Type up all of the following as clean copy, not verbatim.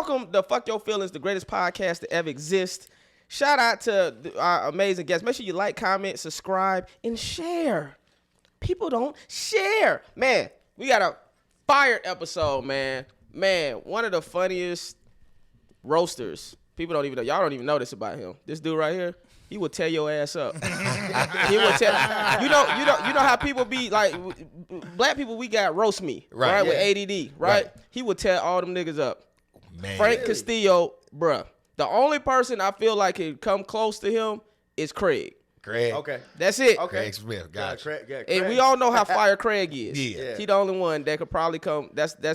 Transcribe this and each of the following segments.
welcome to Fuck Your Feelings, the greatest podcast to ever exist. Shout out to our amazing guests. Make sure you like, comment, subscribe, and share. People don't share. Man, we got a fire episode, man. Man, one of the funniest roasters. People don't even know. Y'all don't even know this about him. This dude right here, he will tear your ass up. He will tell. You know how people be like, black people. We got roast me, right? With ADD, right? He would tear all them niggas up. Man. Frank Castillo, bruh. The only person I feel like can come close to him is Craig. Okay. That's it. Okay. Craig Smith. Gotcha. Craig. And we all know how fire Craig is. Yeah. He the only one that could probably come. That's a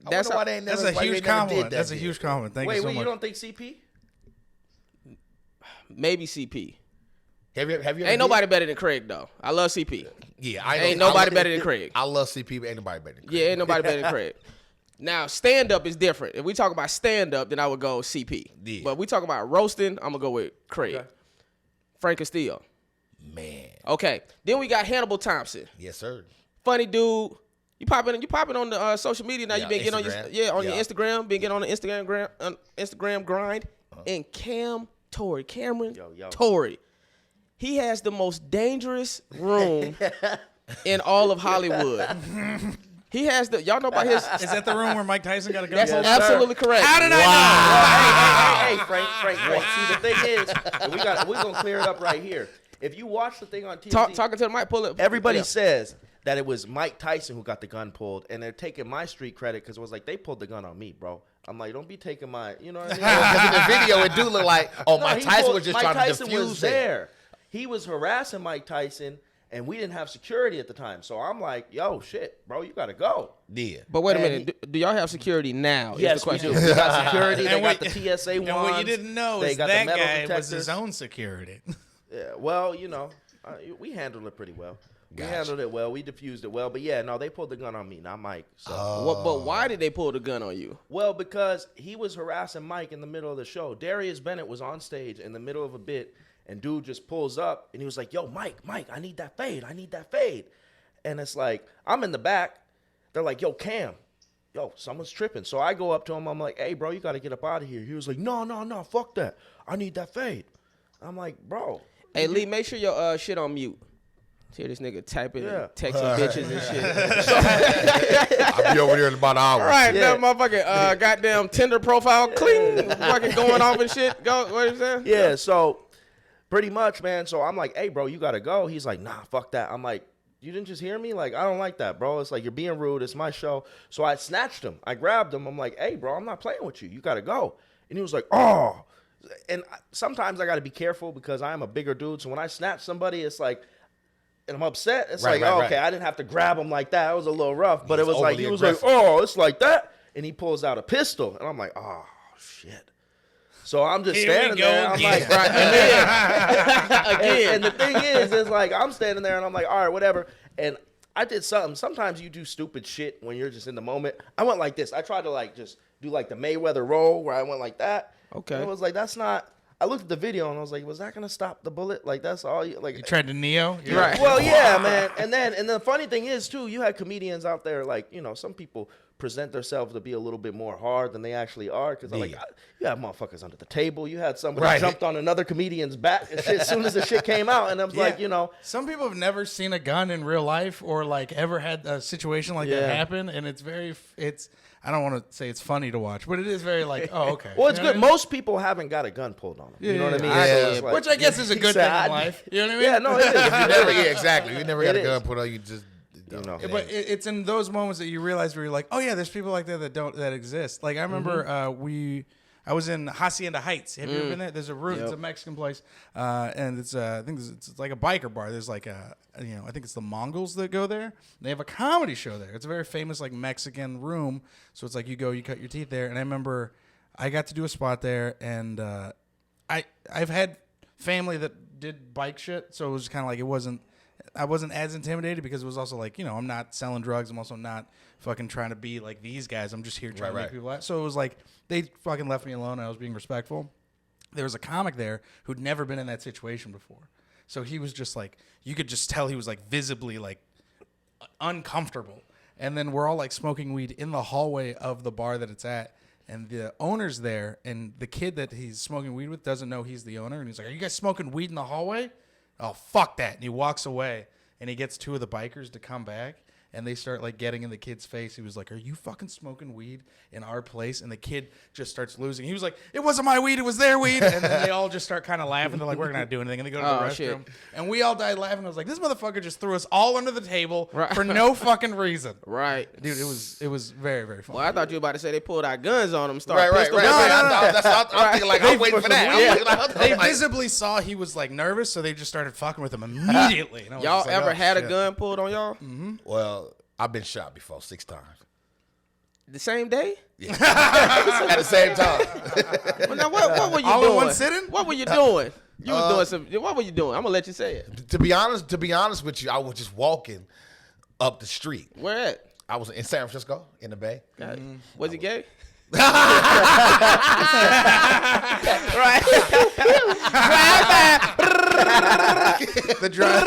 huge compliment. That's a huge compliment. Thank you so much. Wait, you don't think CP? Maybe CP. Have you ain't nobody better than Craig though. I love CP. Yeah, ain't nobody better than Craig. I love CP, but ain't nobody better than Craig. Yeah, ain't nobody better than Craig. Now, stand-up is different. If we talk about stand-up, then I would go CP. Yeah. But we talk about roasting, I'm going to go with Craig. Okay. Frank Castillo. Man. Okay. Then we got Hannibal Thompson. Yes, sir. Funny dude. You popping on the social media now. You been getting on your Instagram. Been getting on the Instagram grind. And Kameron Torry. He has the most dangerous room in all of Hollywood. He has y'all know about his. Is that the room where Mike Tyson got a gun? That's absolutely correct. How did I know? Hey, Frank. See, the thing is, we're gonna clear it up right here. If you watch the thing on TV, talking to the mic, pull it. Everybody says that it was Mike Tyson who got the gun pulled, and they're taking my street credit because it was like they pulled the gun on me, bro. I'm like, don't be taking my, you know what I mean? Because in the video, it do look like, Mike Tyson was just trying to defuse it. Mike Tyson was there. He was harassing Mike Tyson. And we didn't have security at the time. So I'm like, yo, shit, bro, you got to go. Yeah. But wait a minute. Do y'all have security now? Yes, we do. We got security. They got the TSA ones. And what you didn't know is that guy was his own security. Yeah, well, we handled it pretty well. We handled it well. We diffused it well. But, yeah, no, they pulled the gun on me, not Mike. So. But why did they pull the gun on you? Well, because he was harassing Mike in the middle of the show. Darius Bennett was on stage in the middle of a bit. And dude just pulls up, and he was like, yo, Mike, I need that fade. And it's like, I'm in the back. They're like, yo, Cam, someone's tripping. So I go up to him. I'm like, hey, bro, you got to get up out of here. He was like, no, fuck that. I need that fade. I'm like, bro. Hey, Lee, make sure your shit on mute. Hear this nigga typing and texting bitches and shit. I'll be over there in about an hour. All right, that motherfucking goddamn Tinder profile, cling, fucking going off and shit. Go, what is that? Yeah, so... Pretty much, man. So I'm like, hey, bro, you got to go. He's like, nah, fuck that. I'm like, you didn't just hear me? Like, I don't like that, bro. It's like, you're being rude. It's my show. So I snatched him. I grabbed him. I'm like, hey, bro, I'm not playing with you. You got to go. And he was like, oh. And sometimes I got to be careful because I am a bigger dude. So when I snatch somebody, it's like, and I'm upset. It's okay, I didn't have to grab him like that. It was a little rough. But it was like, he was like, oh, it's like that. And he pulls out a pistol. And I'm like, oh, shit. So I'm just standing there. I'm like, right, again. And the thing is, it's like I'm standing there and I'm like, all right, whatever. And I did something. Sometimes you do stupid shit when you're just in the moment. I went like this. I tried to like just do like the Mayweather roll where I went like that. Okay. And it was like, that's not. I looked at the video and I was like, was that gonna stop the bullet? Like that's all you like. You tried to Neo. You're right. Well, yeah, man. And the funny thing is too, you had comedians out there like some people present themselves to be a little bit more hard than they actually are because like you had motherfuckers under the table. You had somebody jumped on another comedian's back and shit, as soon as the shit came out, and I was like, some people have never seen a gun in real life or like ever had a situation like that happen, and it's I don't want to say it's funny to watch, but it is very like, oh, okay. Well, it's good. Most people haven't got a gun pulled on them. You know what I mean? Yeah. Like, which I guess is a good thing in life. You know what I mean? Yeah, no, it is. Exactly. You never got a gun put on you, just. But it's in those moments that you realize where you're like, oh yeah, there's people like that that exist. Like I remember I was in Hacienda Heights. Have you ever been there? There's a room. It's a Mexican place, and it's I think it's like a biker bar. There's like I think it's the Mongols that go there. They have a comedy show there. It's a very famous like Mexican room. So it's like you go, you cut your teeth there. And I remember I got to do a spot there, and I've had family that did bike shit, so it was kind of like I wasn't as intimidated because it was also like, I'm not selling drugs. I'm also not fucking trying to be like these guys. I'm just here trying to make people laugh. So it was like they fucking left me alone and I was being respectful. There was a comic there who'd never been in that situation before. So he was just like, you could just tell he was like visibly like uncomfortable. And then we're all like smoking weed in the hallway of the bar that it's at. and the owner's there, and the kid that he's smoking weed with doesn't know he's the owner, and he's like, "Are you guys smoking weed in the hallway?" "Oh, fuck that!" And he walks away, and he gets 2 of the bikers to come back. And they start like getting in the kid's face. He was like, "Are you fucking smoking weed in our place?" And the kid just starts losing. He was like, "It wasn't my weed, it was their weed." And then they all just start kind of laughing. They're like, "We're not doing anything." And they go to the restroom. Shit. And we all died laughing. I was like, "This motherfucker just threw us all under the table for no fucking reason." Right. Dude, it was very, very fun. Well, I thought you were about to say they pulled out guns on him, Right, started right, pistol right. whipping. That's what I'm thinking. Like, I'm waiting for that. They visibly saw he was like nervous, so they just started fucking with him immediately. And I was Y'all just like, ever "Oh, had a shit." gun pulled on y'all? Well, I've been shot before 6 times. The same day? At the same time. Well, now, what were you All doing? in one sitting? What were you doing? You was doing some. What were you doing? I'm gonna let you say it. To be honest with you, I was just walking up the street. Where at? I was in San Francisco, in the Bay. Was he gay? The drive.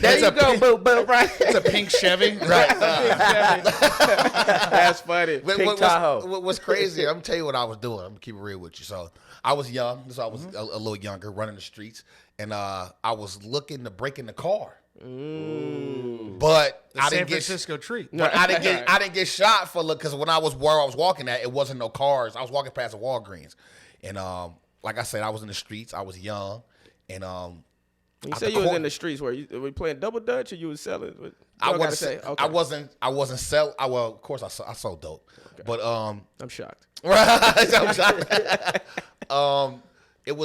There you go, boo, boo. Right. It's a pink Chevy. Right. That's funny. What's crazy, I'm gonna tell you what I was doing. I'm gonna keep it real with you. So I was young, so I was a little younger, running the streets, and I was looking to break in the car. But I San didn't get Francisco treat. But I didn't get shot for because where I was walking at, it wasn't no cars. I was walking past a Walgreens, and like I said, I was in the streets. I was young, and You said you was in the streets. Were you playing double dutch or you was selling? I wasn't selling. Well, of course I sold dope, but I'm shocked. I'm shocked. It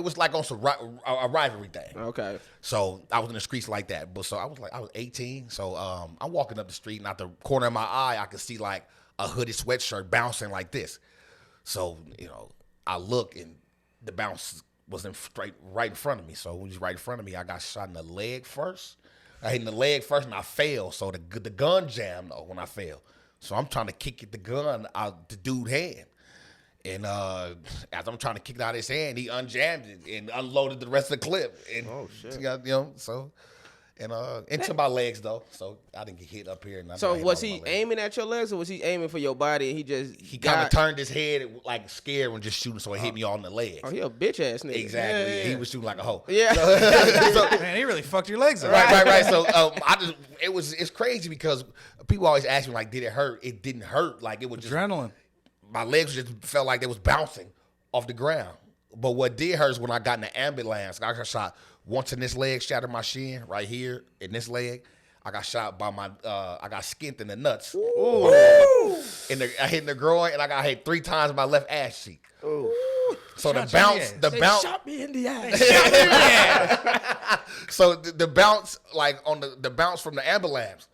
was like on some a rivalry thing. Okay. So I was in the streets like that. But so I was 18. So I'm walking up the street, and out the corner of my eye, I could see like a hooded sweatshirt bouncing like this. So I look, and the bounce was right in front of me. So when he was right in front of me, I got shot in the leg first. I hit in the leg first, and I fell. So the gun jammed though when I fell. So I'm trying to kick the gun out the dude's hand. And as I'm trying to kick it out of his hand, he unjammed it and unloaded the rest of the clip. And, into my legs though, so I didn't get hit up here. So was he aiming at your legs, or was he aiming for your body? And he kind of turned his head like scared when just shooting, so it hit me all in the legs. Oh, he a bitch ass nigga. Exactly. Yeah. He was shooting like a hoe. Yeah. Man, he really fucked your legs up. Right. So it's crazy because people always ask me like, did it hurt? It didn't hurt. Like it was just Adrenaline. My legs just felt like they was bouncing off the ground. But what did hurt is when I got in the ambulance. I got shot once in this leg, shattered my shin right here in this leg. I got shot by I got skinned in the nuts. Ooh. I hit in the groin, and I got hit 3 times in my left ass cheek. Ooh. So the bounce. Shot me in the ass. So the bounce, like on the bounce from the ambulance,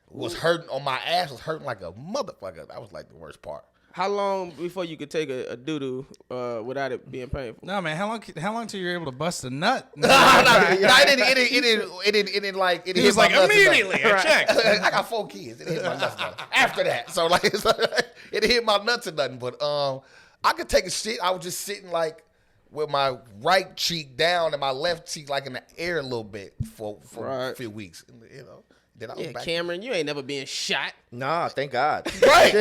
was hurting on my ass. Was hurting like a motherfucker. That was like the worst part. How long before you could take a doo-doo without it being painful? No, man. How long till you're able to bust a nut? It didn't like. He was like, immediately. I checked. I got 4 kids. It hit my nuts after that. So like, it hit my nuts or nothing. But I could take a shit. I was just sitting like with my right cheek down and my left cheek like in the air a little bit for a few weeks. Then I was back. Cameron, you ain't never been shot. Nah, thank God. Right.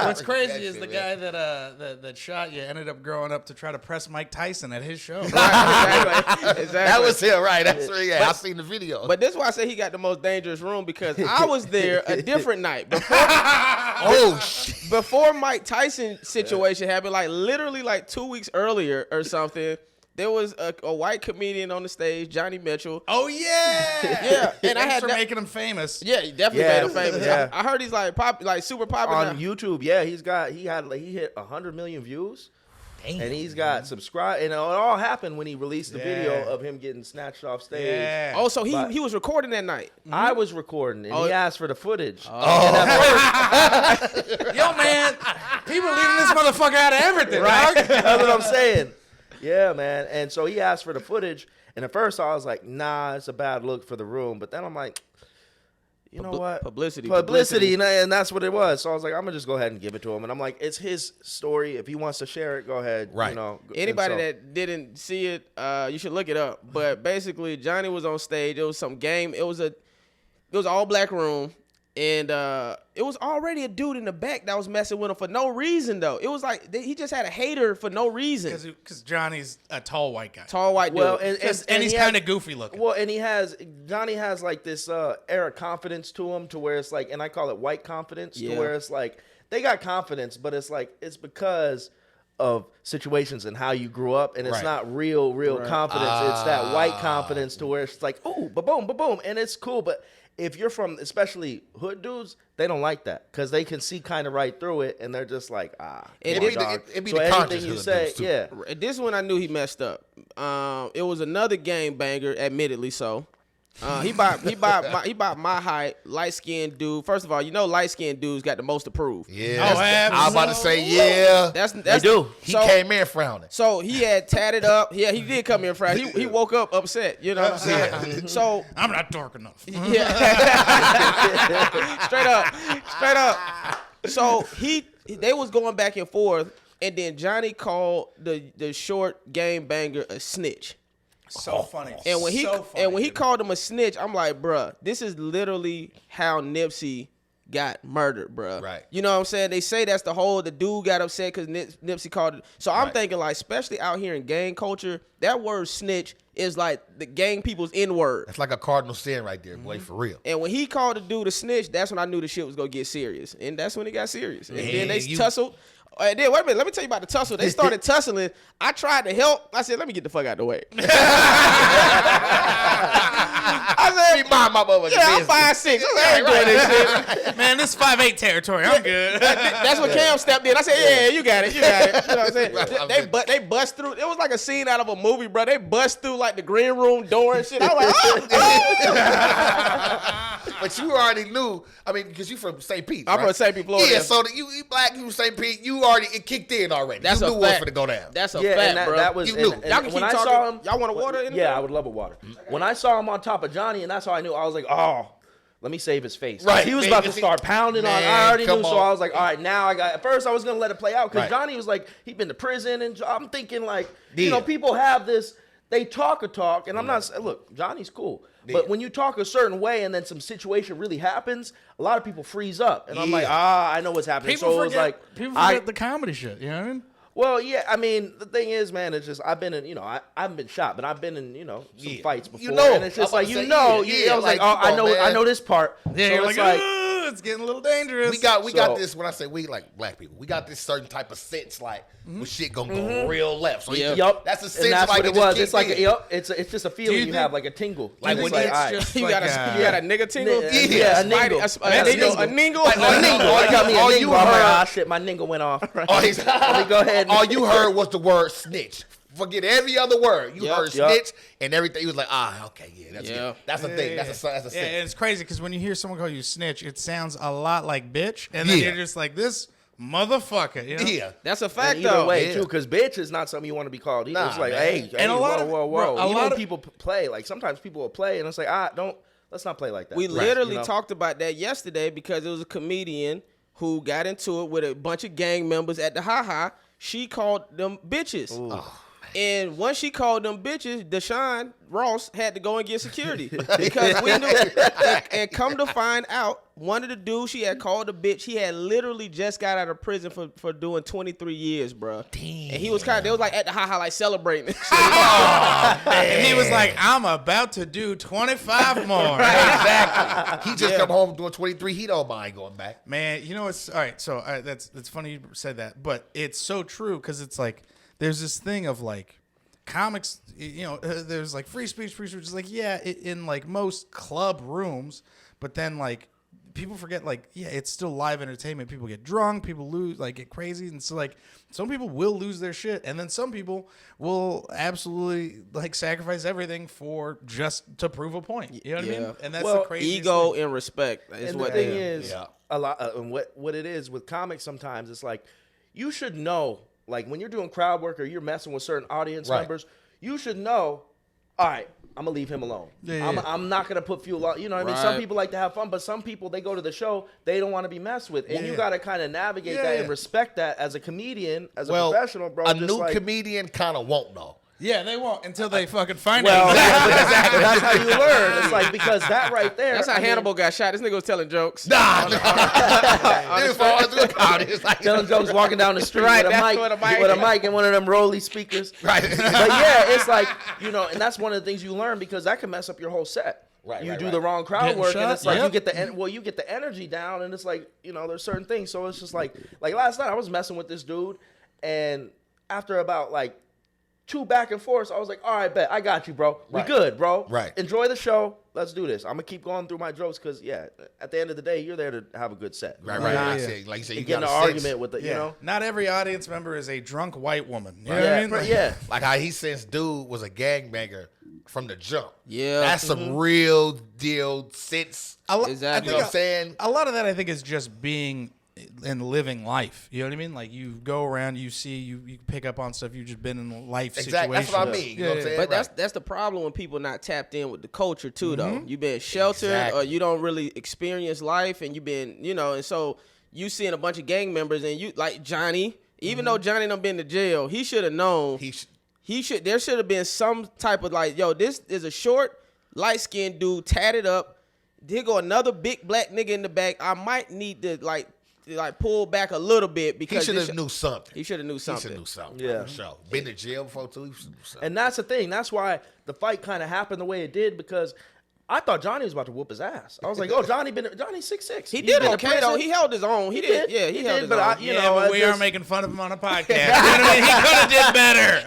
What's crazy is the guy that shot you ended up growing up to try to press Mike Tyson at his show. Exactly. That was him, right? That's right. Yeah, I seen the video. But that's why I say he got the most dangerous room, because I was there a different night before Mike Tyson situation happened. Like literally, like 2 weeks earlier or something. There was a white comedian on the stage, Johnny Mitchell. Oh yeah, yeah, and I had making him famous. Yeah, he definitely made him famous. Yeah. I heard he's like super popular on YouTube. Yeah, he hit 100 million views. Damn. And he's got subscribe, and it all happened when he released the video of him getting snatched off stage. Yeah. Oh, so he was recording that night. I was recording, and he asked for the footage. Yo, man, people leaving this motherfucker out of everything, right? That's what I'm saying. Yeah, man. And so he asked for the footage, and at first I was like, nah, it's a bad look for the room. But then I'm like, you know what? Publicity. And that's what it was. So I was like, I'm going to just go ahead and give it to him. And I'm like, it's his story. If he wants to share it, go ahead. Right. Anybody that didn't see it, you should look it up. But basically, Johnny was on stage. It was some game. It was an all-black room. And it was already a dude in the back that was messing with him for no reason, though. It was like he just had a hater for no reason. Because Johnny's a tall white guy. Tall white dude. Well, And he's kind of goofy looking. Well, and Johnny has like this air of confidence to him, to where it's like, and I call it white confidence, to where it's like they got confidence, but it's like it's because of situations and how you grew up, and it's not real confidence. It's that white confidence, to where it's like, ooh, ba-boom, ba-boom, and it's cool. But if you're from, especially hood dudes, they don't like that, because they can see kind of right through it, and they're just like, It be so the anything conscious you hood say, dudes, too. yeah. This one I knew he messed up. It was another game banger, admittedly so. He about my height, light skinned dude. First of all, light skinned dudes got the most to prove. Yeah, Oh, I was about to say, yeah. That's They do. He came in frowning. So he had tatted up. Yeah, he did come in frowning. He woke up upset. You know what I'm saying? So I'm not dark enough. yeah, straight up. So they was going back and forth, and then Johnny called the short game banger a snitch. So funny. And when he dude. called him a snitch, I'm like, bruh, this is literally how Nipsey got murdered, bruh. Right. You know what I'm saying? They say that's the dude got upset because Nipsey called it. So I'm thinking, like, especially out here in gang culture, that word snitch is like the gang people's N-word. That's like a cardinal sin right there, boy, for real. And when he called the dude a snitch, that's when I knew the shit was gonna get serious. And that's when it got serious. And then they tussled. And then, wait a minute, let me tell you about the tussle. They started tussling. I tried to help. I said, let me get the fuck out of the way. I said, mind my motherfucking yeah, I'm business. 5'6". I ain't doing this shit. Man, this 5'8" territory. I'm good. That's when Cam stepped in. I said, yeah, you got it. You know what I'm saying? They bust through. It was like a scene out of a movie, bro. They bust through like the green room door and shit. I was like, oh. But you already knew. I mean, because you from St. Pete. I'm right? from St. Pete, Florida. Yeah, so you black, you from St. Pete. You already it kicked in already. That's you a knew what was fact. going to go down. That's a Yeah, fact, and bro. that was, You knew. and Y'all can keep when I talking. saw him, Y'all want a water? Anything? Yeah, I would love a water. When I saw him on top of Johnny, and that's how I knew, I was like, oh, let me save his face. Right. He was about to start pounding on. Man, I already knew, come so on. I was like, all right, now I got. At first, I was gonna let it play out, because Right. Johnny was like, he'd been to prison, and I'm thinking like, Yeah. people have this. They talk a talk, and I'm not. Look, Johnny's cool. But when you talk a certain way and then some situation really happens, a lot of people freeze up. And I'm like, I know what's happening. People so it was forget, like, people forget the comedy shit. You know what I mean? well, yeah, I mean, the thing is, man, it's just, I've been in, I haven't been shot, but I've been in, some fights before. know. And it's just I'm like, about to say, I was like, come oh, on, man. I know this part. Yeah, so you're it's like, "Ooh, it's getting a little dangerous. We got So- this. When I say we, like black people, we got this certain type of sense, like when shit gonna go real left. So Yeah. Yup. that's a sense. And that's like what it just was. kicked It's like, in. it's just a feeling you think- have, like a tingle. Like It's when like, it's all right. just You like got a nigga tingle? Yeah, a Spidey- ningle. a ningle. Like, my ningle. I got me a all ningle. you I'm like, heard- ah, shit, my ningle went off. All he's- Let me go ahead. all you heard was the word snitch. Forget every other word. You Yup. heard Yup. snitch and everything. He was like, okay, yeah, that's Yeah. good. That's a thing. That's a Yeah, sense. and it's crazy because when you hear someone call you snitch, it sounds a lot like bitch, and then Yeah. you're just like this motherfucker. You know? Yeah. That's a And fact, either though. way, Yeah. too, because bitch is not something you want to be called. Either. Nah, It's like, man. hey, And a lot whoa, of- whoa, bro, whoa. a Even lot when of- people play, like sometimes people will play, and it's like, let's not play like that. We Right, literally you know? talked about that yesterday because it was a comedian who got into it with a bunch of gang members at the Ha-Ha. She called them bitches. And once she called them bitches, Deshaun Ross had to go and get security because we knew. And come to find out, one of the dudes she had called a bitch, he had literally just got out of prison for doing 23 years, bro. Damn. And he was they was like at the Ha-Ha like celebrating. And he was like, I'm about to do 25 more. Exactly. He just come home doing 23. He don't mind going back. Man, you know what's all right. So that's funny you said that, but it's so true because it's like there's this thing of like comics. There's like free speech. Is like in like most club rooms, but then like people forget like it's still live entertainment. People get drunk, people lose get crazy, and so like some people will lose their shit, and then some people will absolutely like sacrifice everything for just to prove a point. You know what I mean? And that's the crazy Ego and respect is And what the thing they is, Yeah. a lot, and what it is with comics sometimes, it's like you should know, like when you're doing crowd work or you're messing with certain audience Right. members, you should know, all right, I'm gonna leave him alone. Yeah. I'm not gonna put fuel on. You know what I mean? Right. Some people like to have fun, but some people they go to the show, they don't want to be messed with, and you Yeah. gotta kind of navigate Yeah, that yeah. and respect that as a comedian, as a Well, professional, bro. a just new like, comedian kind of won't know. Yeah, they won't until they fucking find Well, it. exactly. That's how you learn. It's like, because that right there. That's how I mean, Hannibal got shot. This nigga was telling jokes. Nah, Dude, fall through the crowd. It's like, telling jokes, walking down the street Right, with, that's with a a mic. mic and one of them rolly speakers. right. But yeah, it's like, and that's one of the things you learn, because that can mess up your whole set. Right, You right, do right. the wrong crowd Getting work, shot, and it's like yep. you get the energy down, and it's like, there's certain things. So it's just like last night I was messing with this dude, and after about like 2 back and forths, I was like, all right, bet, I got you, bro. We Right. good, bro. Right. Enjoy the show. Let's do this. I'm gonna keep going through my jokes, because at the end of the day, you're there to have a good set. Right. Yeah. Like you said, you You get in got an a argument with the, Yeah. Not every audience member is a drunk white woman. You know what yeah, I mean? Like, yeah. Like how he says dude was a gangbanger from the jump. Yeah. That's some real deal sense. Exactly. You know what I'm saying? A lot of that, I think, is just being and living life. You know what I mean? Like, you go around, you see, you pick up on stuff you've just been in life Exactly. situations. That's what I mean. You know what I'm saying? But Right. that's the problem when people not tapped in with the culture too, though. You've been sheltered, Exactly. or you don't really experience life, and you've been, and so you seeing a bunch of gang members, and you like Johnny. Even though Johnny done been to jail, he should have known. There should have been some type of like, yo, this is a short, light skinned dude, tatted up. Here go another big black nigga in the back. I might need to like pull back a little bit, He because should have knew something. He should have knew something. He should have knew something. Yeah. For sure. Been to jail before too. He should knew something. And that's the thing. That's why the fight kind of happened the way it did, because I thought Johnny was about to whoop his ass. I was like, oh, Johnny's 6'6". He He's did been in okay prison. though. He held his own. He did. Yeah, he held his but own. Yeah, but we are just- making fun of him on a podcast. You know what I mean? He could have did better.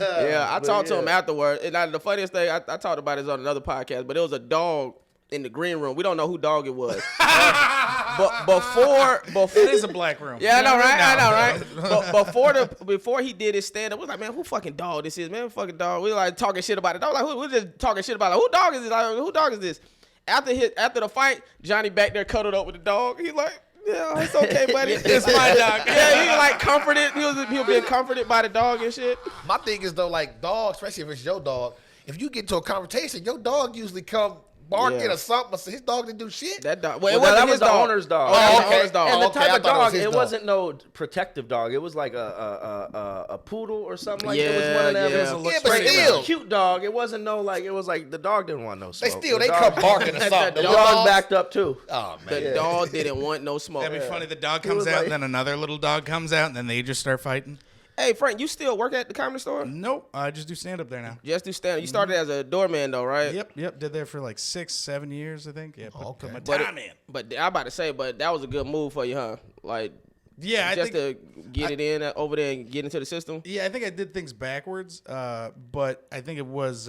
Yeah, I talked to him yeah. afterward. And the funniest thing I talked about is on another podcast, but it was a dog in the green room. We don't know who dog it was. But before It is a black room. yeah, I know, right? I No. know, right? But before he did his stand up, we was like, man, who fucking dog this is, man? Fucking dog. We were like talking shit about it. Dog, like, we're just talking shit about it. Who dog is this? Like, who dog is this? After the fight, Johnny back there cuddled up with the dog. He's like, yeah, it's okay, buddy. It's my dog. Yeah, he like comforted. He was being comforted by the dog and shit. My thing is though, like dog, especially if it's your dog, if you get into a confrontation, your dog usually come barking Yeah. or something, but his dog didn't do shit. That dog. Well, it Well, wasn't that was his the dog. owner's dog. Oh, that was the okay. owner's dog. And the okay, type I of thought it was dog, his it dog. wasn't no protective dog. It was like a poodle or something like that. It was Yeah, one of them. yeah. It was a Yeah, but straight still. cute dog. It wasn't no like, it was like the dog didn't want no smoke. They dog, come barking or something. The The dog dogs- backed up too. Oh The man. dog didn't want no smoke. That'd be funny. The dog He comes was out, like- and then another little dog comes out, and then they just start fighting. Hey, Frank, you still work at the Comedy Store? Nope, I just do stand up there now. Just do stand. You started as a doorman though, right? Yep. Did there for like 6-7 years, I think. Yeah, put my But time in. But I'm about to say, but that was a good move for you, huh? Like, Yeah, I just think. to get it in over there and get into the system. Yeah, I think I did things backwards, but I think it was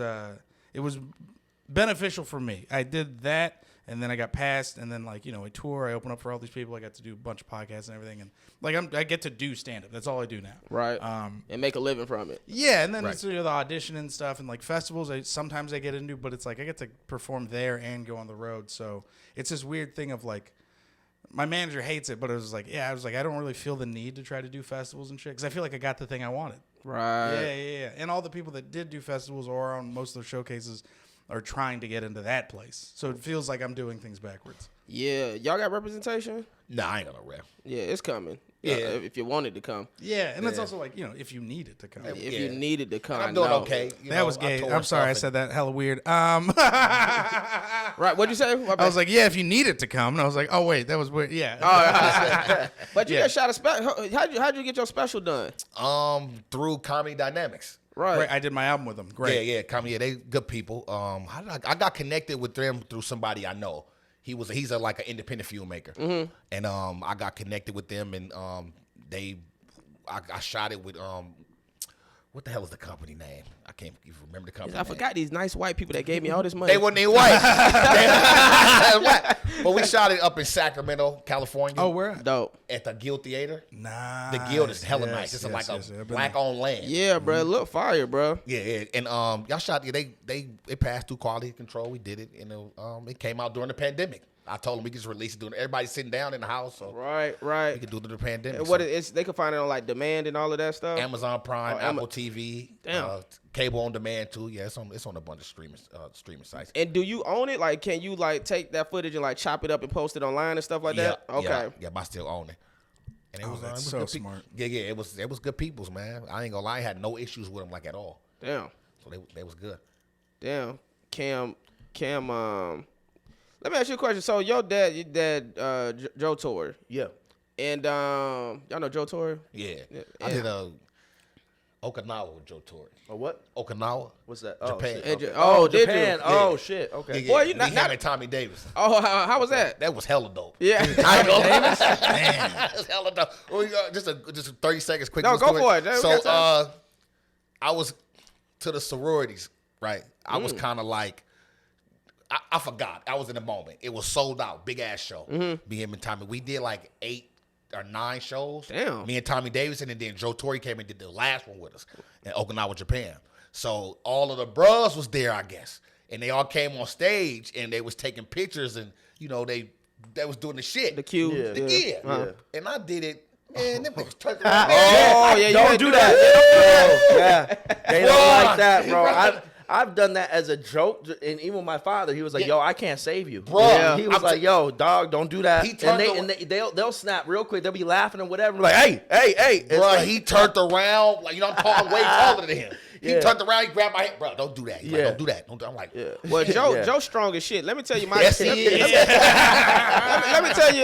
beneficial for me. I did that, and then I got passed, and then like I tour, I open up for all these people. I got to do a bunch of podcasts and everything, and like I get to do stand up. That's all I do now. Right. And make a living from it. Yeah, and then it's the audition and stuff, and like festivals. Sometimes I get into, but it's like I get to perform there and go on the road. So it's this weird thing of like. My manager hates it, but I was like, I don't really feel the need to try to do festivals and shit because I feel like I got the thing I wanted. Right. Yeah. And all the people that did do festivals or on most of those showcases are trying to get into that place. So it feels like I'm doing things backwards. Yeah. Y'all got representation? Nah, I ain't gonna rap. Yeah, it's coming. Yeah. If you wanted to come. Yeah, and it's also like, if you needed to come. If you needed to come. I'm doing no. okay. That was gay. I'm sorry, I said that hella weird. Right. What'd you say? I was like, yeah, if you needed to come. And I was like, oh, wait, that was weird. Yeah. But you Yeah. got shot a special. How'd you get your special done? Through Comedy Dynamics. Right. Right, I did my album with them. Great. Yeah, comedy. Yeah, they good people. I got connected with them through somebody I know. He's like an independent filmmaker, and I got connected with them, and I shot it with what the hell is the company name? I can't even remember the company. I name. forgot these nice white people that gave me all this money. They wasn't even white. But we shot it up in Sacramento, California. Oh, where? Dope. At the Guild Theater. Nah. The Guild is hella nice. It's like a black-owned land. Yeah, bro. Look fire, bro. Yeah. And y'all shot it. They passed through quality control. We did it, and it came out during the pandemic. I told them we could just release it during everybody's sitting down in the house, so Right. we could do it during the pandemic. And what it's they could find it on like demand and all of that stuff. Amazon Prime, Oh, Apple TV, cable on demand too. Yeah, it's on a bunch of streaming sites. And do you own it? Like, can you like take that footage and like chop it up and post it online and stuff like that? Okay. Yeah, I still own it. And it was, that's it was so good smart. Yeah, it was good peoples, man. I ain't gonna lie, I had no issues with them like at all. Damn. So they was good. Damn. Cam, let me ask you a question. So your dad, Joe Torry. Yeah. And y'all know Joe Torry? Yeah. Yeah. I did Okinawa with Joe Torry. Or what? Okinawa. What's that? Japan. shit, okay. Oh, did you? Japan. Yeah. Oh shit. Okay. Yeah, Boy, you me, not- him and Tommy Davis. Oh, how was that? That was hella dope. Yeah. I ain't gonna lie. That was hella dope. Well, just 30 seconds quick. No, little go story. for it. We So got time. I was to the sororities, right? I was kind of like, I forgot. I was in the moment. It was sold out, big ass show. Me, him, and Tommy. We did like 8 or 9 shows. Damn. Me and Tommy Davis, and then Joe Torry came and did the last one with us in Okinawa, Japan. So all of the bros was there, I guess, and they all came on stage and they was taking pictures, and you know they was doing the shit. The cue. Yeah. Yeah. Uh-huh. And I did it. Man, them niggas turned around. Oh, yeah, you Don't had do to that. Yeah. They don't Bro. like that, bro. I've done that as a joke, and even my father, he was like, "Yo, I can't save you, Bro, Yeah. He was I'm like, "Yo, dog, don't do that." He turned and they'll snap real quick. They'll be laughing or whatever. Like, hey. It's Bro, like- he turned around, like, you know, I'm way taller than him. He Yeah. turned around, he grabbed my hand. Bro, don't do that. He's like, Yeah. don't do that. I'm like, Well, Joe, Yeah. Joe's strong as shit. Let me tell you my. yes, he is.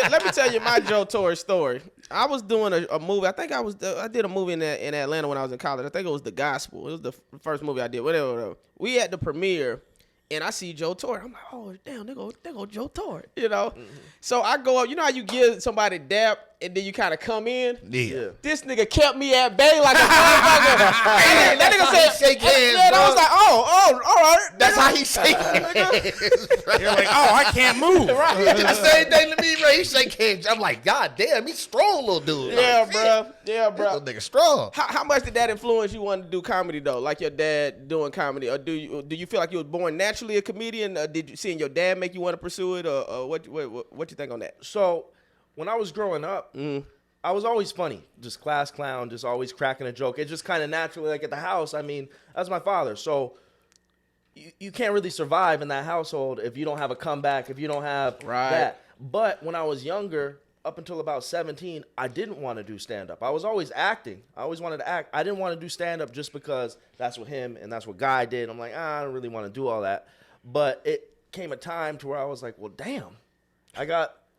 Let me tell you my Joe Torry story. I was doing a movie. I think I did a movie in Atlanta when I was in college. I think it was The Gospel. It was the first movie I did. Whatever. We had the premiere, and I see Joe Torry. I'm like, oh damn, they go Joe Torry. You know. So I go up. You know how you give somebody dap and then you kind of come in. Yeah. This nigga kept me at bay like a motherfucker. That nigga said, Shake hands, yeah, and I bro. was like, oh, all right. That's nigga. how he shake hands. You're like, oh, I can't move. He did the same thing to me, bro. He shake hands. I'm like, God damn, he's strong, little dude. Yeah, Like, bro. Yeah, This bro. little nigga strong. How much did that influence you want to do comedy though? Like your dad doing comedy, or do you feel like you was born naturally a comedian? Or did you seeing your dad make you want to pursue it, or what you think on that? So, when I was growing up, I was always funny, just class clown, just always cracking a joke. It just kind of naturally, like at the house. I mean, that's my father, so you can't really survive in that household if you don't have a comeback, if you don't have Right. that. But when I was younger, up until about 17, I didn't want to do stand-up. I was always acting. I always wanted to act. I didn't want to do stand-up just because that's what him and that's what Guy did. I'm like, I don't really want to do all that. But it came a time to where I was like, well, damn,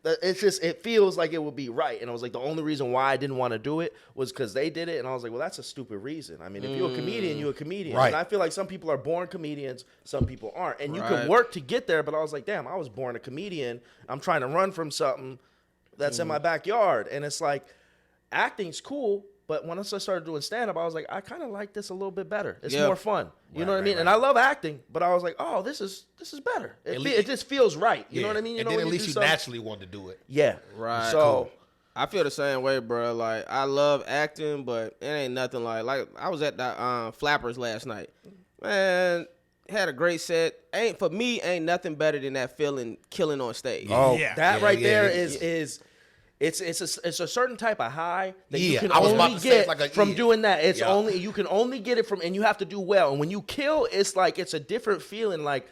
it feels like it would be right. And I was like, the only reason why I didn't want to do it was because they did it. And I was like, well, that's a stupid reason. I mean, if you're a comedian, you're a comedian. Right. And I feel like some people are born comedians, some people aren't. And you Right. can work to get there. But I was like, damn, I was born a comedian. I'm trying to run from something that's in my backyard. And it's like, acting's cool. But once I started doing stand-up, I was like, I kind of like this a little bit better. It's Yeah. more fun. You know what I mean? right. And I love acting, but I was like, oh, this is better. It just feels right. You know what I mean? You and know then when at least do you something- naturally wanted to do it. Yeah. Right. So, Cool. I feel the same way, bro. Like I love acting, but it ain't nothing like I was at the Flappers last night. Man, had a great set. Ain't nothing better than that feeling killing on stage. oh, Yeah. that Yeah, right yeah, there yeah. is it's a certain type of high that you Yeah, can I was about only to say get it's like a- from yeah. doing that. It's Yeah. you can only get it from, and you have to do well. And when you kill, it's like it's a different feeling. Like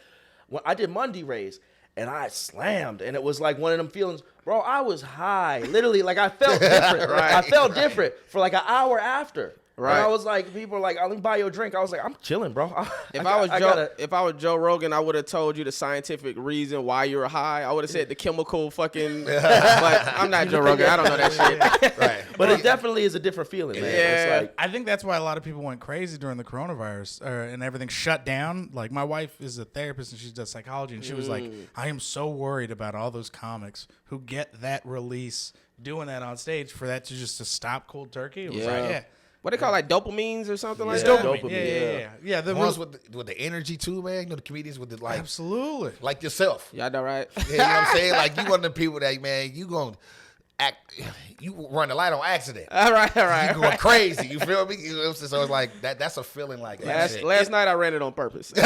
when I did Monday Rays and I slammed, and it was like one of them feelings, bro. I was high, literally, like I felt different. Right. I felt different for like an hour after. Right. And I was like, people were like, "I'll buy you a drink." I was like, "I'm chilling, bro." If I was Joe Rogan, I would have told you the scientific reason why you were high. I would have said the chemical fucking. But I'm not Joe Rogan. I don't know that shit. Right. But it definitely is a different feeling, man. Yeah. It's like, I think that's why a lot of people went crazy during the coronavirus and everything shut down. Like my wife is a therapist and she does psychology, and she was like, I am so worried about all those comics who get that release doing that on stage for that to stop cold turkey. It was Yeah. like, yeah. What they call like dopamines or something like Yeah. that? Dopamine. Yeah. The Ones with the energy too, man. You know the comedians with the like absolutely. like yourself. Y'all know, right? Yeah, you know what I'm saying? Like you one of the people that man, you gonna act, you run the light on accident. all right. You going crazy. You feel me? You know what I'm saying? So it's like that. That's a feeling like that shit. Last night I ran it on purpose. right.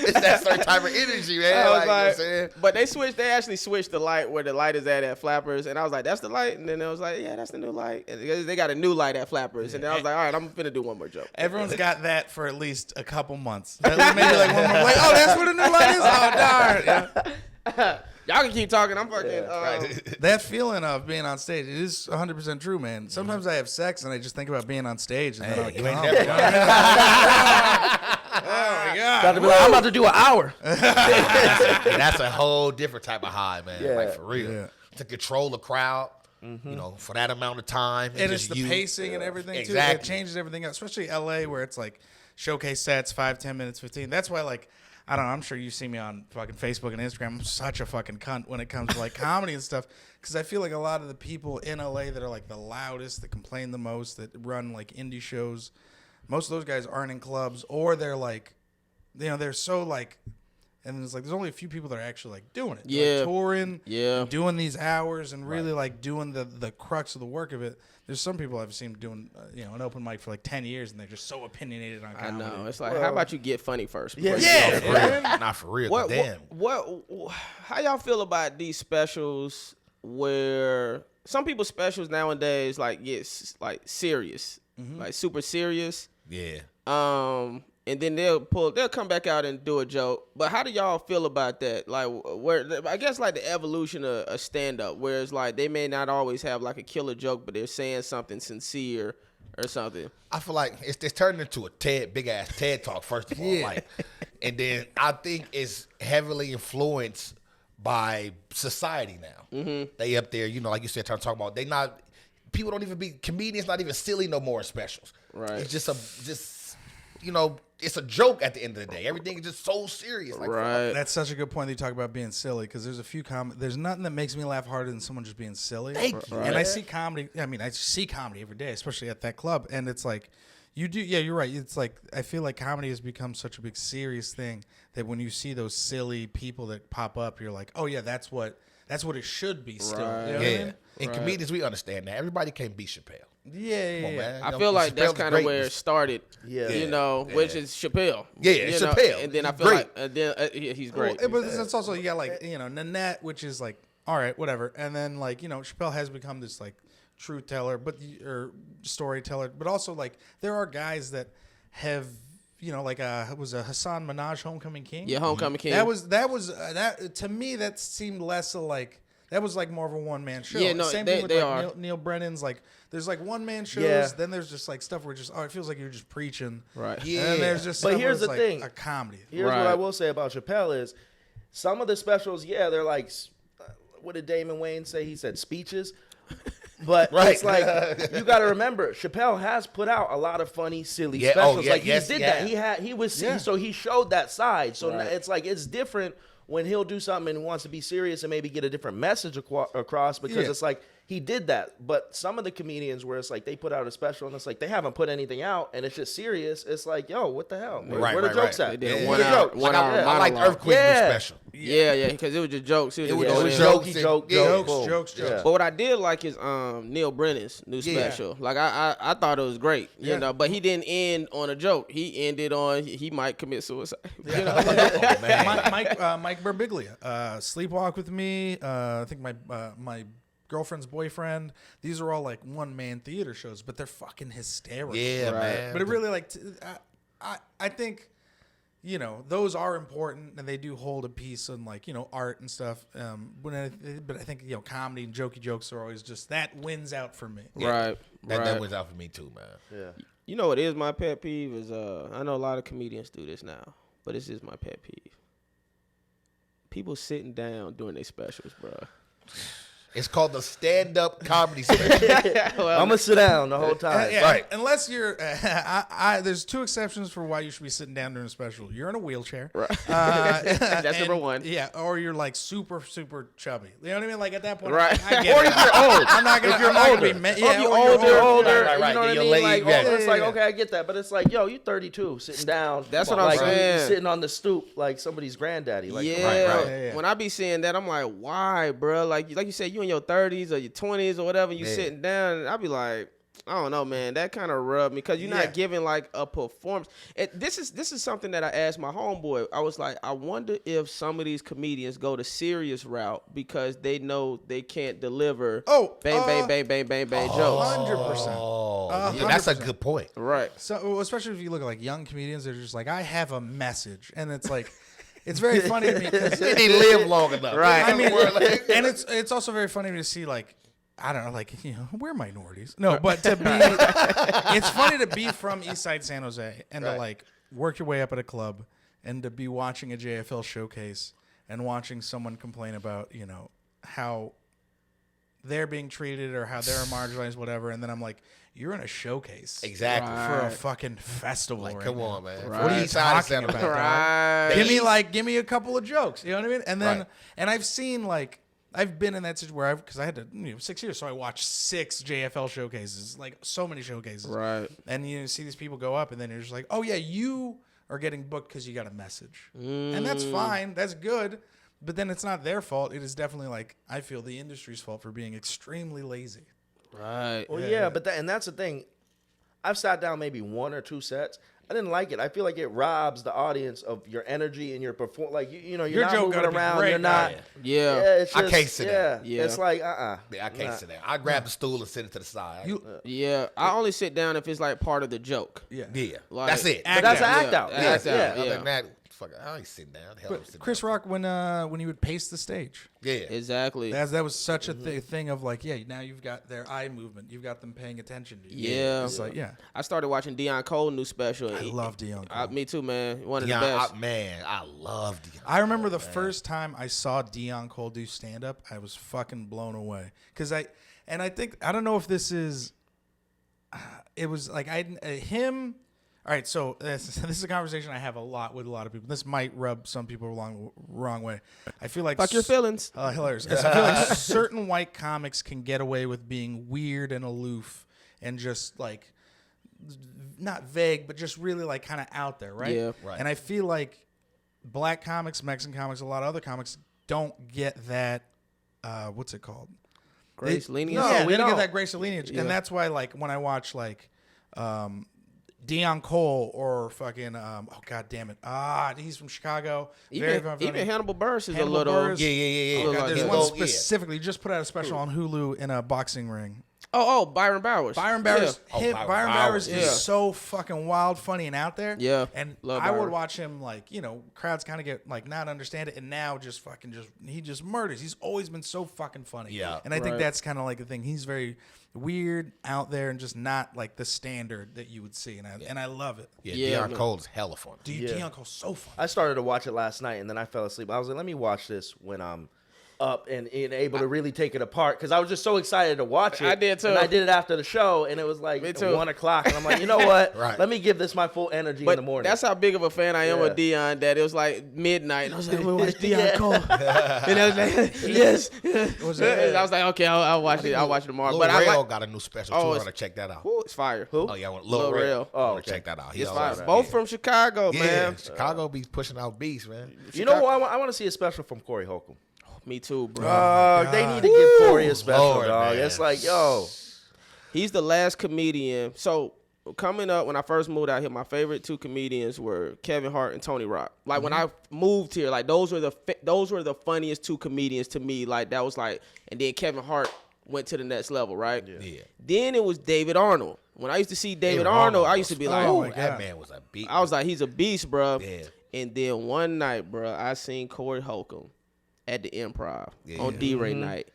It's that certain type of energy, man. I was Like, you know what I'm saying? but they actually switched the light where the light is at Flappers, and I was like, that's the light, and then it was like, yeah, that's the new light, and they got a new light at Flappers, and then I was like, all right, I'm finna do one more joke. Everyone's got that for at least a couple months. Maybe like one more. Like, oh, that's where the new light is. Oh, darn. Yeah. Y'all can keep talking. I'm fucking. That feeling of being on stage, it is 100% true, man. Sometimes I have sex and I just think about being on stage, and then I'm like, you ain't oh, never. oh my god, About to be like, I'm about to do an hour. That's a whole different type of high, man. Yeah. Like for real. Yeah. To control the crowd, you know, for that amount of time. and it's just the you. pacing and everything too. Exactly. It changes everything else, especially LA where it's like showcase sets, 5, 10 minutes, 15. That's why, like, I don't know. I'm sure you see me on fucking Facebook and Instagram. I'm such a fucking cunt when it comes to like comedy and stuff, because I feel like a lot of the people in LA that are like the loudest, that complain the most, that run like indie shows, most of those guys aren't in clubs, or they're like, you know, they're so like. And it's like there's only a few people that are actually like doing it. They're, like, touring, doing these hours, and really like doing the crux of the work of it. There's some people I've seen doing an open mic for like 10 years, and they're just so opinionated on comedy. I know. It's like, how about you get funny first? Yeah. Not for real. What, Damn. how y'all feel about these specials where some people's specials nowadays like get like serious, like super serious. Yeah. And then they'll come back out and do a joke. But how do y'all feel about that? Like, where I guess like the evolution of stand up, where it's like they may not always have like a killer joke, but they're saying something sincere or something. I feel like it's turned into a big ass TED talk, first of all. Like, and then I think it's heavily influenced by society now. Mm-hmm. They up there, like you said, trying to talk about people don't even be comedians, not even silly no more in specials. Right. It's it's a joke at the end of the day. Everything is just so serious. Like, right. That's such a good point that you talk about being silly, because there's a few there's nothing that makes me laugh harder than someone just being silly. Thank you. And I see comedy. I mean, I see comedy every day, especially at that club. And it's like, you're right. It's like, I feel like comedy has become such a big serious thing that when you see those silly people that pop up, you're like, oh yeah, that's what it should be still. Right. You know what I Yeah. mean? And comedians, we understand that. Everybody can't beat Chappelle. Yeah. Come on, man. I feel like that's kind of where it started. Yeah. Which is Chappelle. Yeah, it's Chappelle. And then I He's feel great. like he's great. Well, but it's also, you got like, Nanette, which is like, all right, whatever. And then like, Chappelle has become this like truth teller, or storyteller, but also like there are guys that have, like was a Hassan Minaj Homecoming King. Yeah, Homecoming King. That was to me, that seemed less of like, that was like more of a one-man show. Yeah, no, Same they thing with like are. Neil Brennan's, like there's like one-man shows, Yeah. then there's just like stuff where it feels like you're just preaching. Right. Yeah. And then there's just But stuff where here's it's the like thing. a comedy. Here's what Right. I will say about Chappelle is some of the specials, they're like, what did Damon Wayne say? He said speeches. But Right. it's like, you got to remember, Chappelle has put out a lot of funny, silly Yeah, specials. yeah, Like, yes, he did yeah. that. So he showed that side. So Right. it's like, it's different when he'll do something and wants to be serious and maybe get a different message across, because it's like, he did that. But some of the comedians where it's like they put out a special and it's like they haven't put anything out and it's just serious. It's like, yo, what the hell? Where the jokes at? They did a Where the jokes? one hour I like the monologue. Earthquake Yeah. special. Yeah, because it was just jokes. It was was going in. jokes. Jokes. Yeah. But what I did like is Neil Brennan's new special. Like I thought it was great, you know. But he didn't end on a joke. He ended on he might commit suicide. You know? Oh, man. Mike Birbiglia, Sleepwalk with Me. I think my girlfriend's boyfriend. These are all like one-man theater shows, but they're fucking hysterical. Yeah, man. But it really I think those are important, and they do hold a piece on like art and stuff. But I think comedy and jokey jokes are always just that wins out for me. Right. That wins out for me too, man. Yeah. You know what is my pet peeve is I know a lot of comedians do this now, but this is my pet peeve. People sitting down doing their specials, bro. It's called the stand-up comedy special. I'm gonna sit down the whole time. Yeah, Right. Unless you're, there's two exceptions for why you should be sitting down during a special. You're in a wheelchair. Right. That's number one. Yeah, or you're like super chubby. You know what I mean? Like at that point, Right. I get Or it. if you're old. I'm not gonna. If you're I'm not older. gonna be. Or if Yeah, you're or older, Right, you right. know what I You're mean? late, Like, yeah. older, it's like, Yeah. okay, I get that. But it's like, yo, you're 32, sitting down. That's Come what on, I'm like, saying. you're sitting on the stoop like somebody's granddaddy. Like, Yeah. Right. Yeah. When I be seeing that, I'm like, why, bro? Like you said, you in your 30s or your 20s or whatever, you Yeah. sitting down, and I be like, I don't know, man. That kind of rubbed me because you're Yeah. not giving like a performance. This is something that I asked my homeboy. I was like, I wonder if some of these comedians go the serious route because they know they can't deliver. Bang jokes. 100%. Oh, yeah, that's a good point. Right. So, especially if you look at like young comedians, they're just like, I have a message, and it's like, it's very funny to me because They didn't live long enough. Right. I mean, and it's also very funny to see like. I don't know, like, we're minorities. No, but to be, it's funny to be from East Side San Jose and to like work your way up at a club and to be watching a JFL showcase and watching someone complain about, how they're being treated or how they're marginalized, whatever. And then I'm like, you're in a showcase. Exactly. For a fucking festival. Like, right come now. on, man. Right. What are you talking about? Dog? Right. Give me a couple of jokes. You know what I mean? And then, Right. and I've seen like, I've been in that situation where because I had to 6 years, so I watched 6 JFL showcases, like so many showcases. Right. And you see these people go up, and then you're just like, oh yeah, you are getting booked because you got a message, and that's fine, that's good. But then it's not their fault. It is definitely like I feel the industry's fault for being extremely lazy. Right. Well, yeah, but and that's the thing. I've sat down maybe 1 or 2 sets. I didn't like it. I feel like it robs the audience of your energy and your perform. Like you're Your not joke moving gotta be around. great, You're not. Yeah. It's I just, can't sit down. Yeah. It's like Yeah, I can't sit down. I grab the stool and sit it to the side. Yeah. I only sit down if it's like part of the joke. Yeah. Yeah, Like- that's it. But that's an Yeah, act out. act Yeah. out, Other yeah. than that, fuck, I ain't sitting down. Hell, I'm But sitting Chris down. Rock when he would pace the stage. Yeah, Exactly. That was such a thing of like, yeah, now you've got their eye movement. You've got them paying attention to you. Yeah. It's like, yeah. I started watching Deion Cole's new special. I love Deion Cole. Me too, man. One of the Deion, best. I love Deion. I remember the first time I saw Deion Cole do stand up, I was fucking blown away. I don't know if this is, it was like him. All right, so this is a conversation I have a lot with a lot of people. This might rub some people wrong way. I feel like Fuck your feelings. Hilarious. 'Cause I feel like certain white comics can get away with being weird and aloof and just like not vague, but just really like kind of out there, right? Yeah. Right. And I feel like black comics, Mexican comics, a lot of other comics don't get that. What's it called? Grace, lenient. No, Yeah, we they don't don't. get that grace of lineage, Yeah. and that's why like when I watch like Deion Cole or fucking god damn it, he's from Chicago. Very Even funny. Hannibal Buress is Hannibal a little. Buress. Yeah. Oh, God, there's yeah. one Oh, yeah. specifically. Just put out a special on Hulu in a boxing ring. Oh, Byron Bowers. Byron Bowers, Yeah. Oh, Byron Byron Bowers, Bowers is yeah. so fucking wild, funny, and out there. Yeah, and love I would Byron. watch him like crowds kind of get like not understand it, and now he just murders. He's always been so fucking funny. Yeah. and I think Right. that's kind of like the thing. He's very weird, out there, and just not like the standard that you would see, and I love it. Yeah, Yeah, Deion man. Cole's hella fun. Dude, Yeah. Deion Cole's so funny. I started to watch it last night and then I fell asleep. I was like, let me watch this when I'm up and able to really take it apart because I was just so excited to watch it. I did, too. And I did it after the show and it was like Me too. 1 o'clock and I'm like, you know what? Right. Let me give this my full energy But in the morning. that's how big of a fan I am Yeah. with Deion that it was like midnight. And I was like, I'm gonna watch Deion Yeah. Cole. And I was like, yes. Was it- I was like, okay, I'll watch it. I'll watch it tomorrow. Lil But I Rail like, got a new special Oh, too. I it's- want to check that out. ooh, it's fire. Who? Oh yeah, Lil Lil Rail. Rail. I want okay. to check that out. It's all fire. right. Both from Chicago, Yeah, man. Chicago be pushing out beats, man. You know what? I want to see a special from Corey Holcomb. Me too, bro. They need to give Corey a special, Lord, dog. man. It's like, yo. He's the last comedian. So coming up, when I first moved out here, my favorite 2 comedians were Kevin Hart and Tony Rock. Like when I moved here, like those were the funniest 2 comedians to me. Like that was like, and then Kevin Hart went to the next level, right? Yeah. Then it was David Arnold. When I used to see David Arnold, I used to be like, Oh, oh, my God. That man was a beat. I was like, he's a beast, bro. Yeah. And then one night, bro, I seen Corey Holcomb at the Improv on D-Ray night.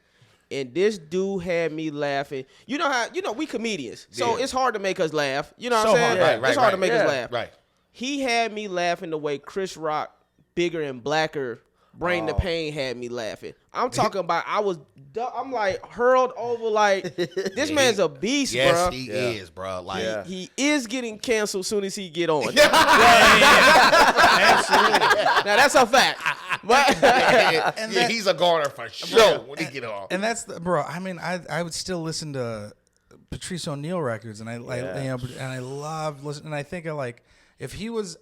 And this dude had me laughing. You know how, we comedians. So Yeah. it's hard to make us laugh. You know what So I'm saying? hard. Right, It's hard to right. make us Yeah. laugh. Right. He had me laughing the way Chris Rock, Bigger and Blacker, Bring the Pain had me laughing. I'm talking about, I'm like hurled over like, this man's a beast, Yes, bro. he is, bro. Like, Yeah. He is getting canceled soon as he get on. Absolutely. Now that's a fact. But yeah, he's a Garner for sure when he get on. And that's bro. I mean, I would still listen to Patrice O'Neal records, and I love listening. And I think of like if he was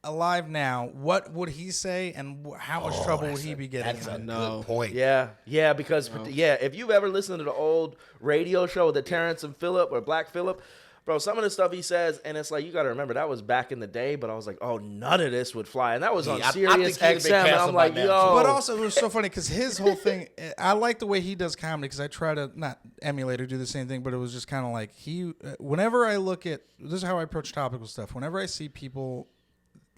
alive now, what would he say, and how much trouble would he be getting? That's a in? good point. Yeah, because if you've ever listened to the old radio show with the Terrence and Phillip or Black Phillip, bro, some of the stuff he says, and it's like, you got to remember, that was back in the day, but I was like, oh, none of this would fly. And that was on Yeah, I Sirius think he'd been XM, and I'm canceled like, by now, yo. But also, it was so funny because his whole thing, I like the way he does comedy because I try to not emulate or do the same thing, but it was just kind of like whenever I look at, this is how I approach topical stuff. Whenever I see people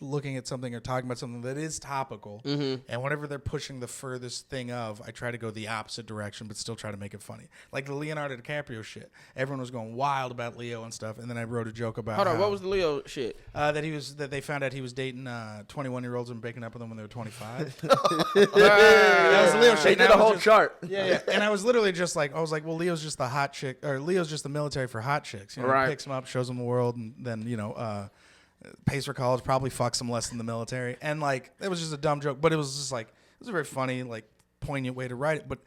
looking at something or talking about something that is topical, and whenever they're pushing the furthest thing of, I try to go the opposite direction, but still try to make it funny. Like the Leonardo DiCaprio shit. Everyone was going wild about Leo and stuff, and then I wrote a joke about Hold on, what was the Leo shit? that they found out he was dating 21-year-olds and breaking up with them when they were 25. That was Leo shit. They And did I a was whole just- chart. Yeah. And I was literally just like, well, Leo's just the hot chick, or Leo's just the military for hot chicks. You know, Right. picks them up, shows them the world, and then pays for college, probably fucks them less than the military. And like, it was just a dumb joke, but it was just like, it was a very funny, like, poignant way to write it. But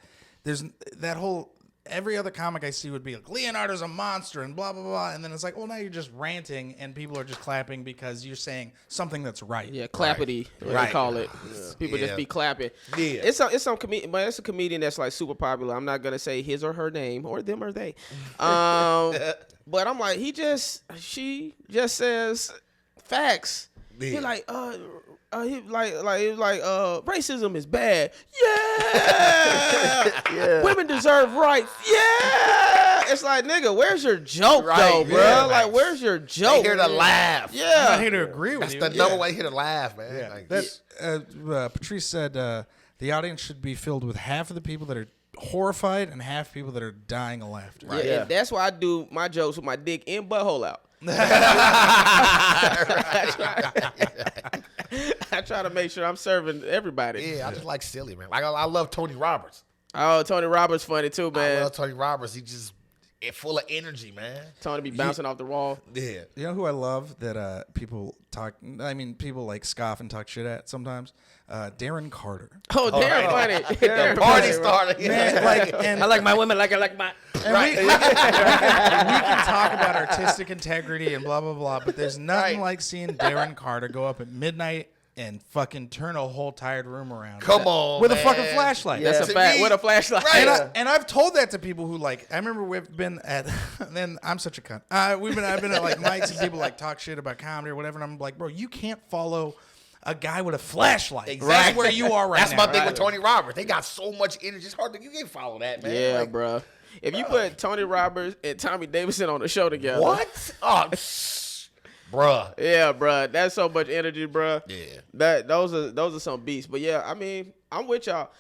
there's that whole, every other comic I see would be like, Leonardo's a monster and blah, blah, blah. And then it's like, well, now you're just ranting and people are just clapping because you're saying something that's right. Yeah, clappity, what they Right. call it. People Yeah. just be clapping. Yeah. It's some comedian, but it's a comedian that's like super popular. I'm not gonna say his or her name or them or they. But I'm like, she just says facts. He Yeah. like, racism is bad. Yeah. Women deserve rights. Yeah. It's like, nigga, where's your joke Right, though, bro? yeah, Like, right. where's your They joke? here to laugh. I'm Yeah. not here to agree with That's you. the number one here to laugh, man. Yeah. Like, That's, Patrice said the audience should be filled with half of the people that are horrified and half people that are dying of laughter. Yeah, Yeah. and that's why I do my jokes with my dick in butthole out. I try to make sure I'm serving everybody. yeah, I just like silly, man. Like I love Tony Roberts. Oh, Tony Roberts funny too, I man. love Tony Roberts. He just full of energy, man. Tony be bouncing off the wall. Yeah. You know who I love that people like scoff and talk shit at sometimes? Darren Carter. Oh, damn funny. Darren Party funny, bro. starter. Yeah. Man, like, and I like my women like I like my. And we can talk about artistic integrity and blah, blah, blah, but there's nothing Right. like seeing Darren Carter go up at midnight and fucking turn a whole tired room around. Come on, With a man. fucking flashlight. That's a To fact. me- With a flashlight. Right. And I've told that to people who like. I remember we've been at. Then I'm such a cunt. I've been at like Mike's and people like talk shit about comedy or whatever. And I'm like, bro, you can't follow a guy with a flashlight. Exactly. That's where you are right That's now. my thing with Tony Roberts. They got so much energy. It's hard to you can't follow that, man. Yeah, Like, bro. If you put Tony Roberts and Tommy Davidson on the show together. What? Oh, bruh. Yeah, bro. That's so much energy, bro. Yeah. Those are some beasts. But yeah, I mean, I'm with y'all.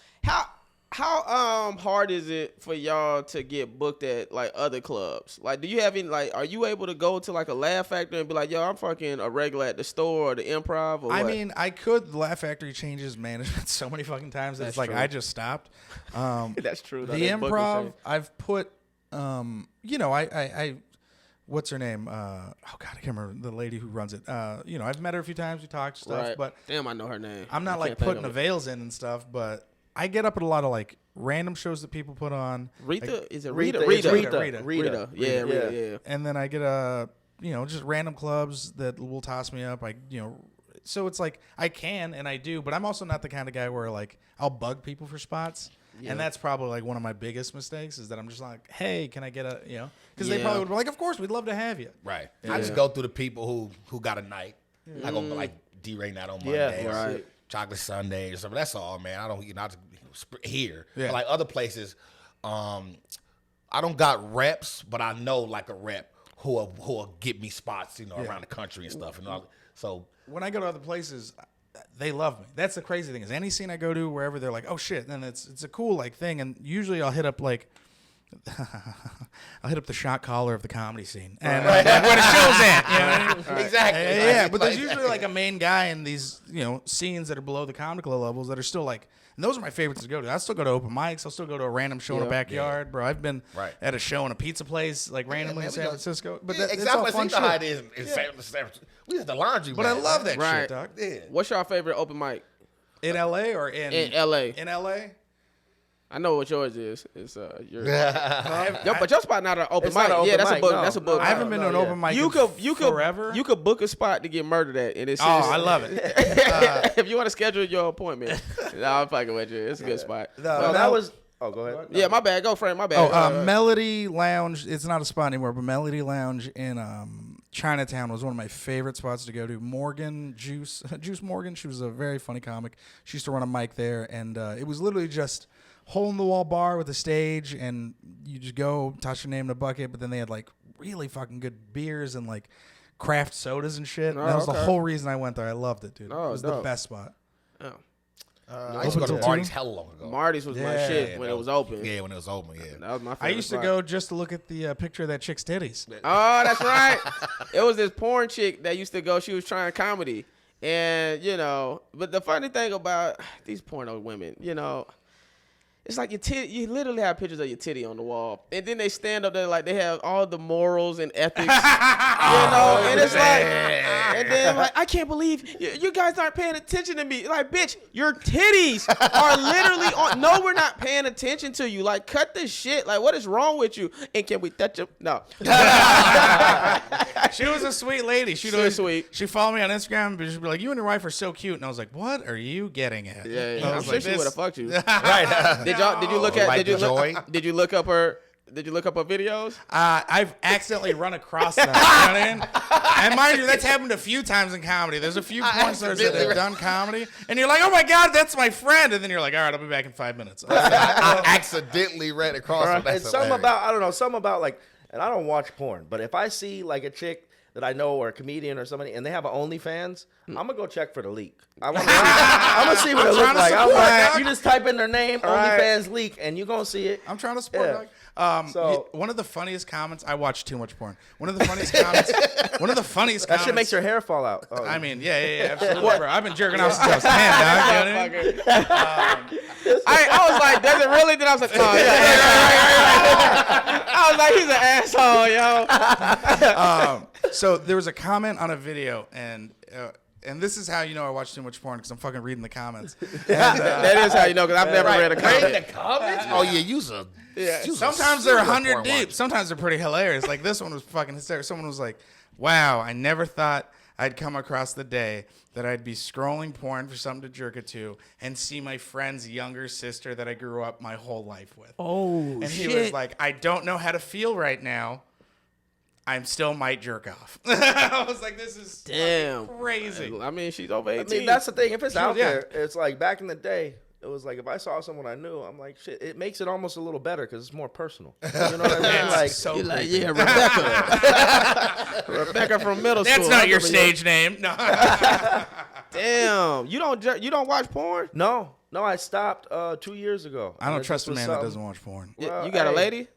How hard is it for y'all to get booked at like other clubs? Like, do you have any are you able to go to like a Laugh Factory and be like, yo, I'm fucking a regular at the store or the Improv or I what? mean, I could. The Laugh Factory changes management so many fucking times that That's it's like true. I just stopped. That's true. though. The They book Improv, insane. I've put, I what's her name? Oh God, I can't remember the lady who runs it. I've met her a few times. We talked stuff, Right. but Damn, I know her name. I'm not I like can't think putting of the it. veils in and stuff. But I get up at a lot of like random shows that people put on. Rita, is it Rita, Rita? it's Rita. Rita. Rita. Yeah, Rita. Yeah. Yeah. And then I get just random clubs that will toss me up. So it's like I can and I do, but I'm also not the kind of guy where like I'll bug people for spots. Yeah. And that's probably like one of my biggest mistakes is that I'm just like, hey, can I get a, because they Yeah. probably would be like, of course, we'd love to have you. Right. I just go through the people who got a night. I go like D-Ray night on Monday. Yeah, or right. Chocolate Sunday or something. That's all, man. I don't here. Yeah. But like other places, I don't got reps, but I know like a rep who will get me spots, around the country and stuff. And all. So When I go to other places, they love me. That's the crazy thing is any scene I go to, wherever they're like, oh shit, then it's a cool like thing. And usually I'll hit up like, I'll hit up the shot caller of the comedy scene and where the show's at. You know what I mean? exactly. Yeah, but there's usually like a main guy in these, scenes that are below the comedy club levels that are still like, and those are my favorites to go to. I still go to open mics. I'll still go to a random show in a Yeah. backyard, bro. I've been Right. at a show in a pizza place like randomly man, in we San go- Francisco. But Yeah, it's exactly. all fun See how it shit. is in San Francisco. We at the laundry. But I love that Right. shit, dog. Yeah. What's your favorite open mic In LA or in in LA? In LA. I know what yours is. It's your I've- yo, but your spot not an open It's mic. not an open Yeah, that's a mic, book. no. That's a book. I haven't been to an No, open mic You in could forever. You could book a spot to get murdered at, and it's Oh, I love it. if you want to schedule your appointment. No, I'm fucking with you. It's a good spot. No, that was. Oh, go ahead. Yeah, my bad. Go, Frank. My bad. Melody Lounge. It's not a spot anymore, but Melody Lounge in Chinatown was one of my favorite spots to go to. Juice Morgan. She was a very funny comic. She used to run a mic there, and it was literally just hole in the wall bar with a stage, and you just go touch your name in a bucket. But then they had like really fucking good beers and like craft sodas and shit. Oh, And that was the okay. whole reason I went there. I loved it, dude. Oh, it was the dope. best spot. Oh. I used to go to Open Marty's till hella long ago. Marty's was my Yeah. shit when it was open. Yeah, when it was open. Yeah. That was my I favorite used to spot. go just to look at the picture of that chick's titties. Oh, that's right. It was this porn chick that used to go. She was trying comedy. And, but the funny thing about these porno women, it's like you literally have pictures of your titty on the wall. And then they stand up there like they have all the morals and ethics, and it's like, and then like, I can't believe you guys aren't paying attention to me. Like, bitch, your titties are literally on. No, we're not paying attention to you. Like, cut this shit. Like, what is wrong with you? And can we touch them? No. She was a sweet lady. So sweet. She followed me on Instagram, but she'd be like, "You and your wife are so cute," and I was like, "What are you getting at?" Yeah, I I'm was sure like, she would have fucked you. Right. Did you look at? Like Did the joy? you look up her? Did you look up her videos? I've accidentally run across that. You know what I mean? And mind you, that's happened a few times in comedy. There's a few porn stars that have done comedy, and you're like, "Oh my god, that's my friend," and then you're like, "All right, I'll be back in 5 minutes." I accidentally ran across them. That's It's something hilarious. about, I don't know, something about like, and I don't watch porn, but if I see like a chick that I know or a comedian or somebody and they have an OnlyFans, I'm gonna go check for the leak. I'm gonna see what it looks trying to like. support, You just type in their name, Right. OnlyFans leak, and you're gonna see it. I'm trying to support. Yeah. Dog. So- One of the funniest comments. I watch too much porn. One of the funniest comments. One of the funniest That comments. shit makes your hair fall out. Oh, I mean, yeah, absolutely, bro. I've been jerking off since I was 10, dog. You know what I mean? I was like, does it really? Then I was like, oh yeah. I was like, he's an asshole, yo. So there was a comment on a video, and this is how you know I watch too much porn because I'm fucking reading the comments. And, That is how you know, because I've never read a Read comment. the comments? Oh yeah, use a. use a sometimes they're super 100 porn deep. watch. Sometimes they're pretty hilarious. Like this one was fucking hysterical. Someone was like, "Wow, I never thought I'd come across the day that I'd be scrolling porn for something to jerk it to and see my friend's younger sister that I grew up my whole life with." Oh, and he was like, "I don't know how to feel right now. I'm still might jerk off." I was like, "This is damn crazy." I mean, she's over 18. I mean, that's the thing. If it's out yeah. there, it's like back in the day. It was like if I saw someone I knew, I'm like, shit. It makes it almost a little better because it's more personal. You know what I mean? Like, so You're like, creepy. yeah, Rebecca from middle school. That's not I your remember stage name. No. Damn, you don't watch porn? no, I stopped 2 years ago. I don't It trust a just was man that something- doesn't watch porn. You got a hey. lady?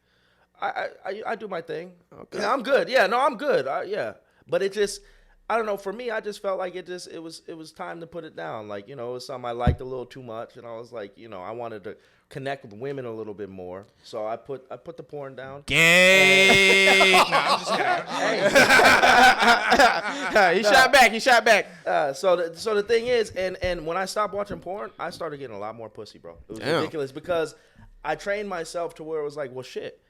I do my thing. Okay. Yeah, I'm good. Yeah, no, I'm good. Yeah, but it just, I don't know. For me, I just felt like it was time to put it down. Like, it was something I liked a little too much, and I was like, I wanted to connect with women a little bit more. So I put the porn down. Gay. No, I'm just kidding. He shot back. So the thing is, and when I stopped watching porn, I started getting a lot more pussy, bro. It was Damn. ridiculous because I trained myself to where it was like, well, shit,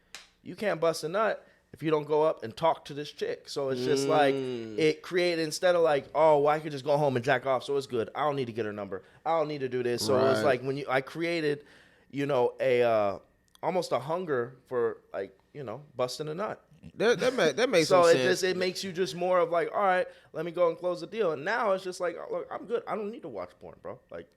you can't bust a nut if you don't go up and talk to this chick. So it's just like it created, instead of like, oh, well, I could just go home and jack off, so it's good. I don't need to get her number. I don't need to do this. So it was Right. like I created, a almost a hunger for like busting a nut. That makes So some it sense. just makes you just more of like, all right, let me go and close the deal. And now it's just like, oh, look, I'm good. I don't need to watch porn, bro. Like,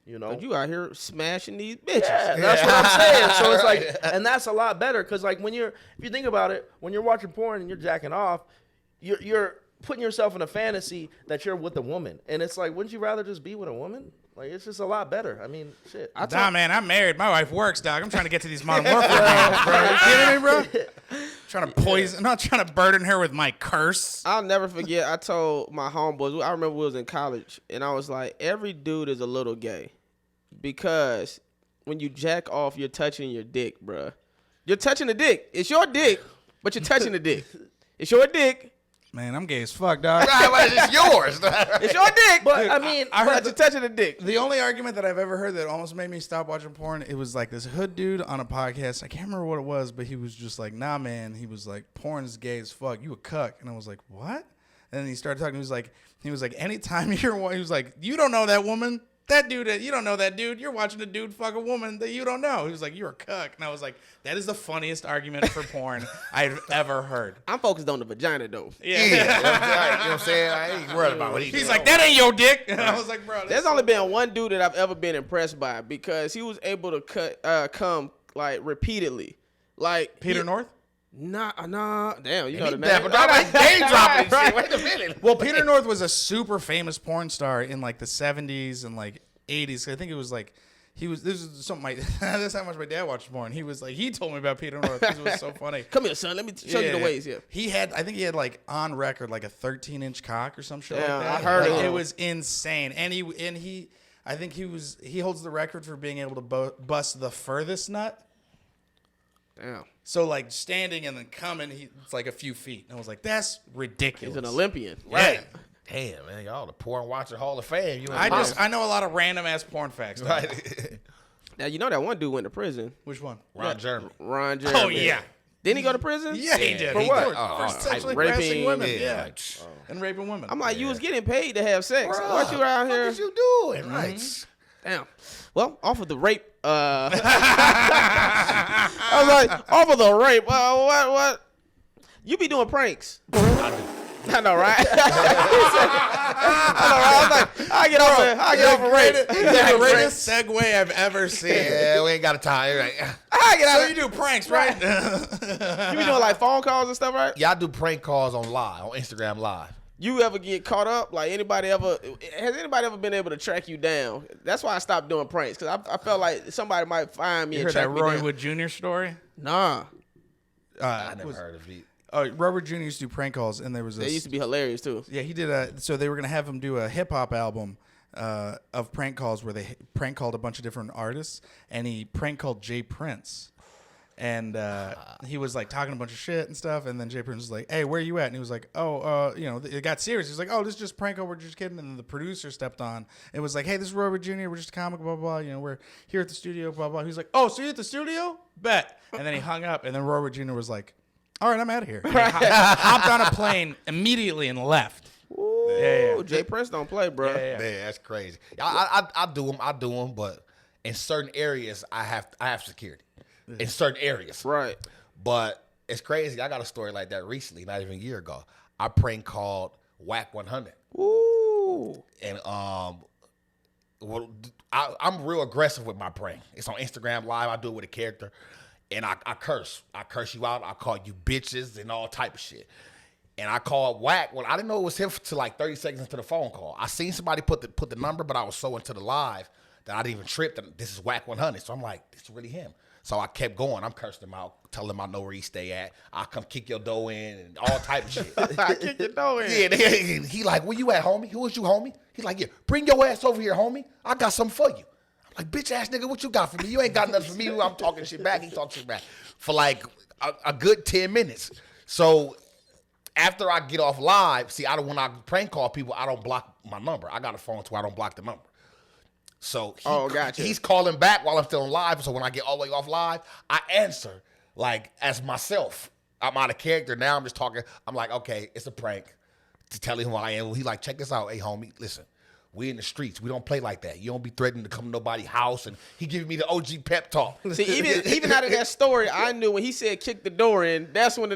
But you out here smashing these bitches. Yeah, that's what I'm saying. So it's like, and that's a lot better because like if you think about it, when you're watching porn and you're jacking off, you're putting yourself in a fantasy that you're with a woman, and it's like, wouldn't you rather just be with a woman? Like, it's just a lot better. I mean, shit. Nah, man, I'm married. My wife works, dog. I'm trying to get to these Modern Warfare games, bro. You kidding me, bro? Trying to poison. I'm not trying to burden her with my curse. I'll never forget. I told my homeboys. I remember we was in college, and I was like, every dude is a little gay, because when you jack off, you're touching your dick, bruh. You're touching the dick. It's your dick, but you're touching the dick. It's your dick. Man, I'm gay as fuck, dog. It's yours. It's your dick. But I mean, I but heard you're touching the dick. The only argument that I've ever heard that almost made me stop watching porn, it was like this hood dude on a podcast. I can't remember what it was, but he was just like, nah, man. He was like, porn is gay as fuck. You a cuck. And I was like, what? And then he started talking. He was like, anytime he was like, you don't know that woman. That dude, you don't know that dude. You're watching a dude fuck a woman that you don't know. He was like, you're a cuck. And I was like, that is the funniest argument for porn I've ever heard. I'm focused on the vagina, though. Yeah. You know what I'm saying? I ain't worried about what he He's did. like, that ain't your dick. And I was like, bro. There's only been one dude that I've ever been impressed by, because he was able to come like repeatedly. Like Peter North? Nah. Damn, you know the He name. dapping up like name dropping shit. Wait a minute. Well, Peter North was a super famous porn star in like the 70s and like 80s. I think it was like this is something that's how much my dad watched porn. He was like, he told me about Peter North because it was so funny. Come here, son. Let me show you the ways here. I think he had like on record like a 13-inch cock or some shit Yeah, like that. I heard like, it. It was insane. And I think he holds the record for being able to bust the furthest nut. Damn. So like standing and then coming, it's like a few feet. And I was like, that's ridiculous. He's an Olympian. Right. Damn, man, y'all the porn watcher Hall of Fame. I know a lot of random ass porn facts. right. Now, you know that one dude went to prison. Which one? Ron Jeremy. Ron Jeremy. Oh yeah. Didn't he go to prison? Yeah, he did. For He what? did. For sexually raping, harassing women. yeah. Yeah. And raping women. I'm like, you was getting paid to have sex. Bruh, What you out here? What you doing? Right. Damn. Well, off of the rape. I was like, off of the rape. What? You be doing pranks. I know, right? I was like, I get off of rape. The greatest segue I've ever seen. Yeah, we ain't got a time. Right. I get So out you do pranks, right? You be doing like phone calls and stuff, right? Yeah, I do prank calls on Instagram Live. You ever get caught up? Like has anybody ever been able to track you down? That's why I stopped doing pranks, because I felt like somebody might find me You and heard track that me Roy down. Wood Jr. story? Nah. I never heard of it. Robert Jr. used to do prank calls, and there was They used to be hilarious too. Yeah, he did so they were going to have him do a hip-hop album of prank calls where they prank called a bunch of different artists, and he prank called Jay Prince. And he was like talking a bunch of shit and stuff, and then Jay Prince was like, "Hey, where are you at?" And he was like, it got serious. He was like, "Oh, this is just prank call. We're just kidding." And then the producer stepped on. It was like, "Hey, this is Robert Jr. We're just a comic, blah blah. We're here at the studio, blah blah." He was like, "Oh, so you're at the studio? Bet." And then he hung up, and then Robert Jr. was like, "All right, I'm out of here." And he hopped on a plane immediately and left. Ooh, Yeah. Jay Prince don't play, bro. Yeah. Man, that's crazy. I do them, but in certain areas I have security. In certain areas, Right. But it's crazy. I got a story like that recently, not even a year ago. I prank called Whack 100. Ooh. And I'm real aggressive with my prank. It's on Instagram Live. I do it with a character, and I curse. I curse you out. I call you bitches and all type of shit. And I called Whack. Well, I didn't know it was him to like 30 seconds into the phone call. I seen somebody put the number, but I was so into the live that I didn't even trip that this is Whack 100. So I'm like, this is really him. So I kept going. I'm cursing him out, telling him I know where he stay at. I'll come kick your dough in and all type of shit. I kick your dough in. Yeah, he like, where you at, homie? Who is you, homie? He like, yeah, bring your ass over here, homie. I got something for you. I'm like, bitch ass nigga, what you got for me? You ain't got nothing for me. I'm talking shit back. He talking shit back for like a good 10 minutes. So after I get off live, see, when I prank call people, I don't block my number. I got a phone to where I don't block the number. So gotcha. He's calling back while I'm still live. So when I get all the way off live, I answer like as myself. I'm out of character now. I'm just talking. I'm like, okay, it's a prank to tell him who I am. He like, check this out. Hey, homie, listen. We in the streets. We don't play like that. You don't be threatening to come to nobody's house. And he giving me the OG pep talk. See, even out of that story, I knew when he said kick the door in, that's when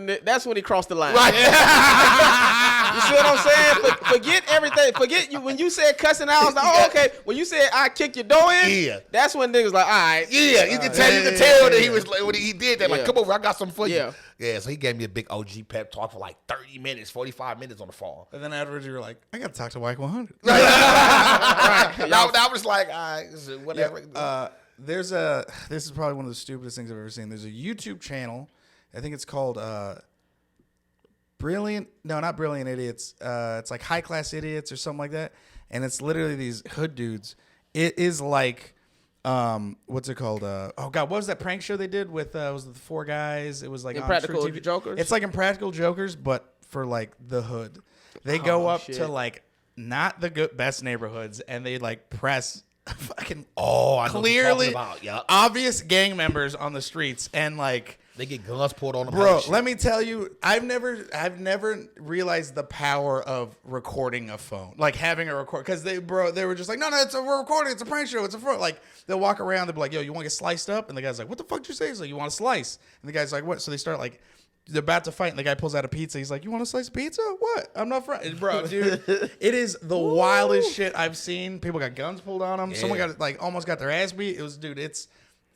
he crossed the line. Right. You see what I'm saying? Forget everything. Forget you when you said cussing out. I was like, oh, okay. When you said I kick your door in, Yeah. that's when niggas like, all right. Yeah, you can tell that he was like, when he did that, like, Yeah. come over, I got something for you. Yeah. Yeah, so he gave me a big OG pep talk for like 30 minutes, 45 minutes on the phone. And then afterwards, you were like, I got to talk to Whack 100. I was like, all right, whatever. This is probably one of the stupidest things I've ever seen. There's a YouTube channel. I think it's called not Brilliant Idiots. It's like High Class Idiots or something like that. And it's literally these hood dudes. It is like, what's it called? Oh God, what was that prank show they did with? Was it the four guys? It was like Impractical on True TV. Jokers? It's like Impractical Jokers, but for like the hood. They go up shit. to like not the best neighborhoods, and they like press fucking I know what you're clearly talking about. Yep. obvious gang members on the streets, and like. They get guns pulled on them. Bro, let me tell you, I've never realized the power of recording a phone, like having a record, because they were just like, no, we're recording, it's a prank show, it's a front. Like they'll walk around, they'll be like, yo, you want to get sliced up? And the guy's like, what the fuck did you say? He's like, you want a slice? And the guy's like, what? So they start like, they're about to fight, and the guy pulls out a pizza. He's like, you want a slice of pizza? What? I'm not friend, bro, dude. It is the wildest shit I've seen. People got guns pulled on them. Yeah. Someone got like almost got their ass beat. It was, dude, it's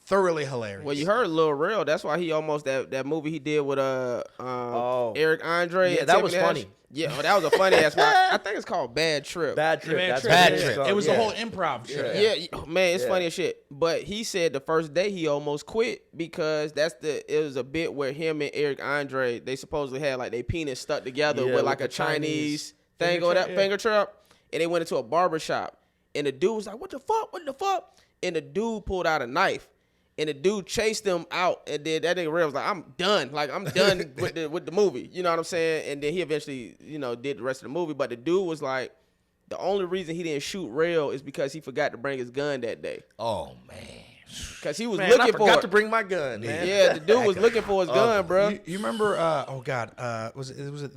thoroughly hilarious. Well, you heard Lil Real. That's why he almost that movie he did with Eric Andre. Yeah, and that was Tiffany funny. Haddish. Yeah, that was a funny ass. I think it's called Bad Trip. Bad Trip. That's Bad what it is. Trip. It was Yeah. the whole improv show. Yeah, man, it's funny as shit. But he said the first day he almost quit because it was a bit where him and Eric Andre, they supposedly had like their penis stuck together with like a Chinese thing or that finger trap, and they went into a barber shop, and the dude was like, "What the fuck?" And the dude pulled out a knife. And the dude chased them out, and then that nigga Real was like, I'm done with the movie. You know what I'm saying? And then he eventually, did the rest of the movie. But the dude was like, the only reason he didn't shoot Real is because he forgot to bring his gun that day. Oh, man. Because he was Man, looking I for forgot it. to bring my gun, man. Yeah, the dude was looking for his gun, bro. You remember? Oh God, was it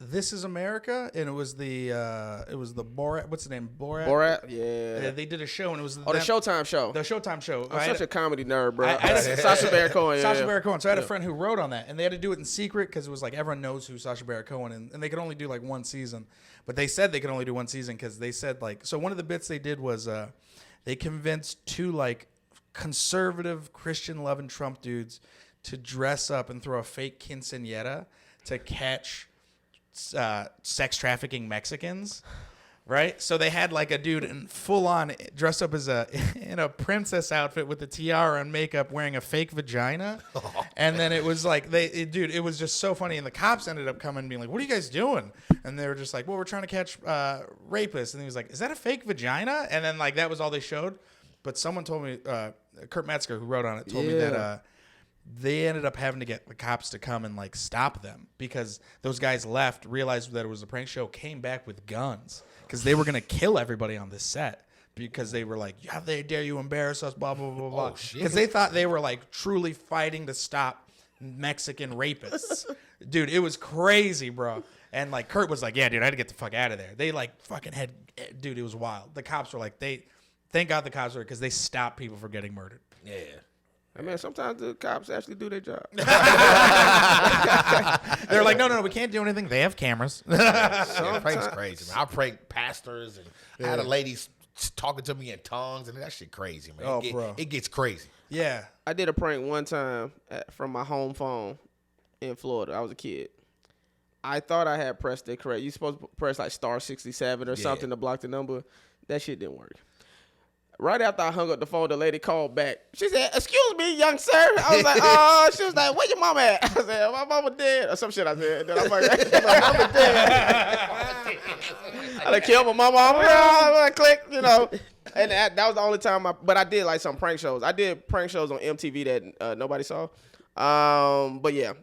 This Is America? And it was the Borat. What's the name? Borat? Yeah. They did a show, and it was The Showtime show. The Showtime show. I'm such a comedy nerd, bro. I had Sacha Baron Cohen. Sacha Baron Cohen. So I had a friend who wrote on that, and they had to do it in secret because it was like everyone knows who Sacha Baron Cohen is, and they could only do like one season. But they said they could only do one season because they said like, so one of the bits they did was they convinced two like conservative Christian loving Trump dudes to dress up and throw a fake quinceañera to catch sex trafficking Mexicans. Right, so they had like a dude in full on dressed up as in a princess outfit with a tiara and makeup, wearing a fake vagina, and then it was like it was just so funny. And the cops ended up coming and being like, "What are you guys doing?" And they were just like, "Well, we're trying to catch rapists." And he was like, "Is that a fake vagina?" And then like that was all they showed. But someone told me, Kurt Metzger, who wrote on it, told me that they ended up having to get the cops to come and like stop them because those guys left, realized that it was a prank show, came back with guns. Because they were going to kill everybody on this set because they were like, how dare you embarrass us, blah, blah, blah, blah. Because they thought they were like truly fighting to stop Mexican rapists. Dude, it was crazy, bro. And like Kurt was like, yeah, dude, I had to get the fuck out of there. They like fucking had, dude, it was wild. The cops were like, thank God the cops were, because they stopped people from getting murdered. Yeah. I mean, sometimes the cops actually do their job. They're like, no, we can't do anything. They have cameras. Yeah, prank's crazy, man. I prank pastors, and I had a lady talking to me in tongues, and that shit crazy, man. Oh, bro. It gets crazy. Yeah. I did a prank one time from my home phone in Florida. I was a kid. I thought I had pressed it correct. You supposed to press like star 67 or something to block the number. That shit didn't work. Right after I hung up the phone, the lady called back. She said, "Excuse me, young sir." I was like, "Oh." She was like, "Where your mama at?" I said, "My mama dead," or some shit. I said, and then I'm like, "My mama dead." I done killed my mama. I click, And that was the only time. But I did like some prank shows. I did prank shows on MTV that nobody saw. But yeah.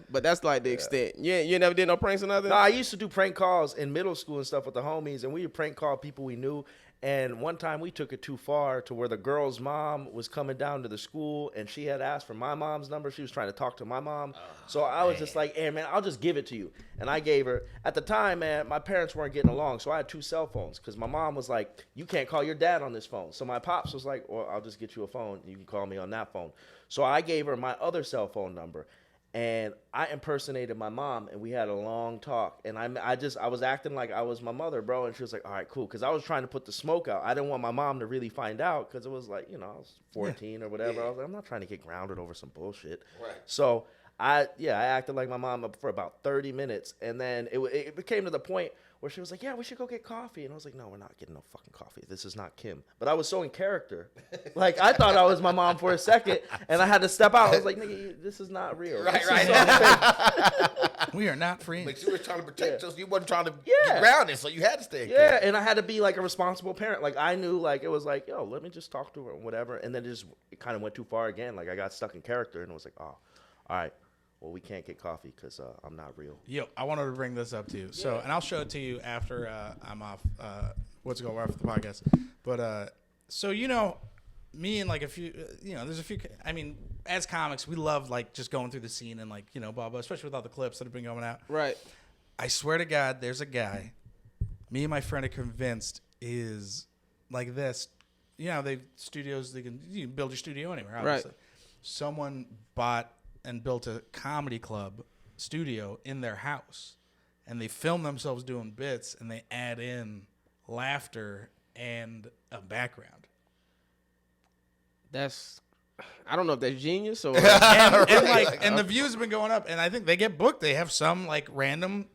But that's like the extent. You never did no pranks or nothing? No, I used to do prank calls in middle school and stuff with the homies, and we would prank call people we knew. And one time we took it too far to where the girl's mom was coming down to the school, and she had asked for my mom's number. She was trying to talk to my mom. So I was just like, hey, man, I'll just give it to you. And I gave her. At the time, man, my parents weren't getting along, so I had 2 cell phones because my mom was like, you can't call your dad on this phone. So my pops was like, well, I'll just get you a phone. You can call me on that phone. So I gave her my other cell phone number. And I impersonated my mom, and we had a long talk. And I was acting like I was my mother, bro. And she was like, all right, cool. Because I was trying to put the smoke out. I didn't want my mom to really find out because it was like, I was 14 or whatever. I was like, I'm not trying to get grounded over some bullshit. Right. So I acted like my mom for about 30 minutes. And then it became to the point where she was like, yeah, we should go get coffee. And I was like, no, we're not getting no fucking coffee. This is not Kim. But I was so in character. Like, I thought I was my mom for a second, and I had to step out. I was like, nigga, this is not real. Right. We are not friends. But you were trying to protect us. You wasn't trying to get grounded, so you had to stay in Yeah, and I had to be like a responsible parent. Like, I knew, like, it was like, yo, let me just talk to her and whatever. And then it kind of went too far again. Like, I got stuck in character, and it was like, oh, all right. Well, we can't get coffee because I'm not real. Yo, I wanted to bring this up to you. So, and I'll show it to you after I'm off. What's going on after the podcast? But so me and like a few, there's a few. I mean, as comics, we love like just going through the scene and like blah blah. Especially with all the clips that have been going out. Right. I swear to God, there's a guy. Me and my friend are convinced is like this. They studios. You can build your studio anywhere. Obviously. Right. Someone bought and built a comedy club studio in their house, and they film themselves doing bits, and they add in laughter and a background. That's, I don't know if that's genius or. And the views have been going up, and I think they get booked. They have some like random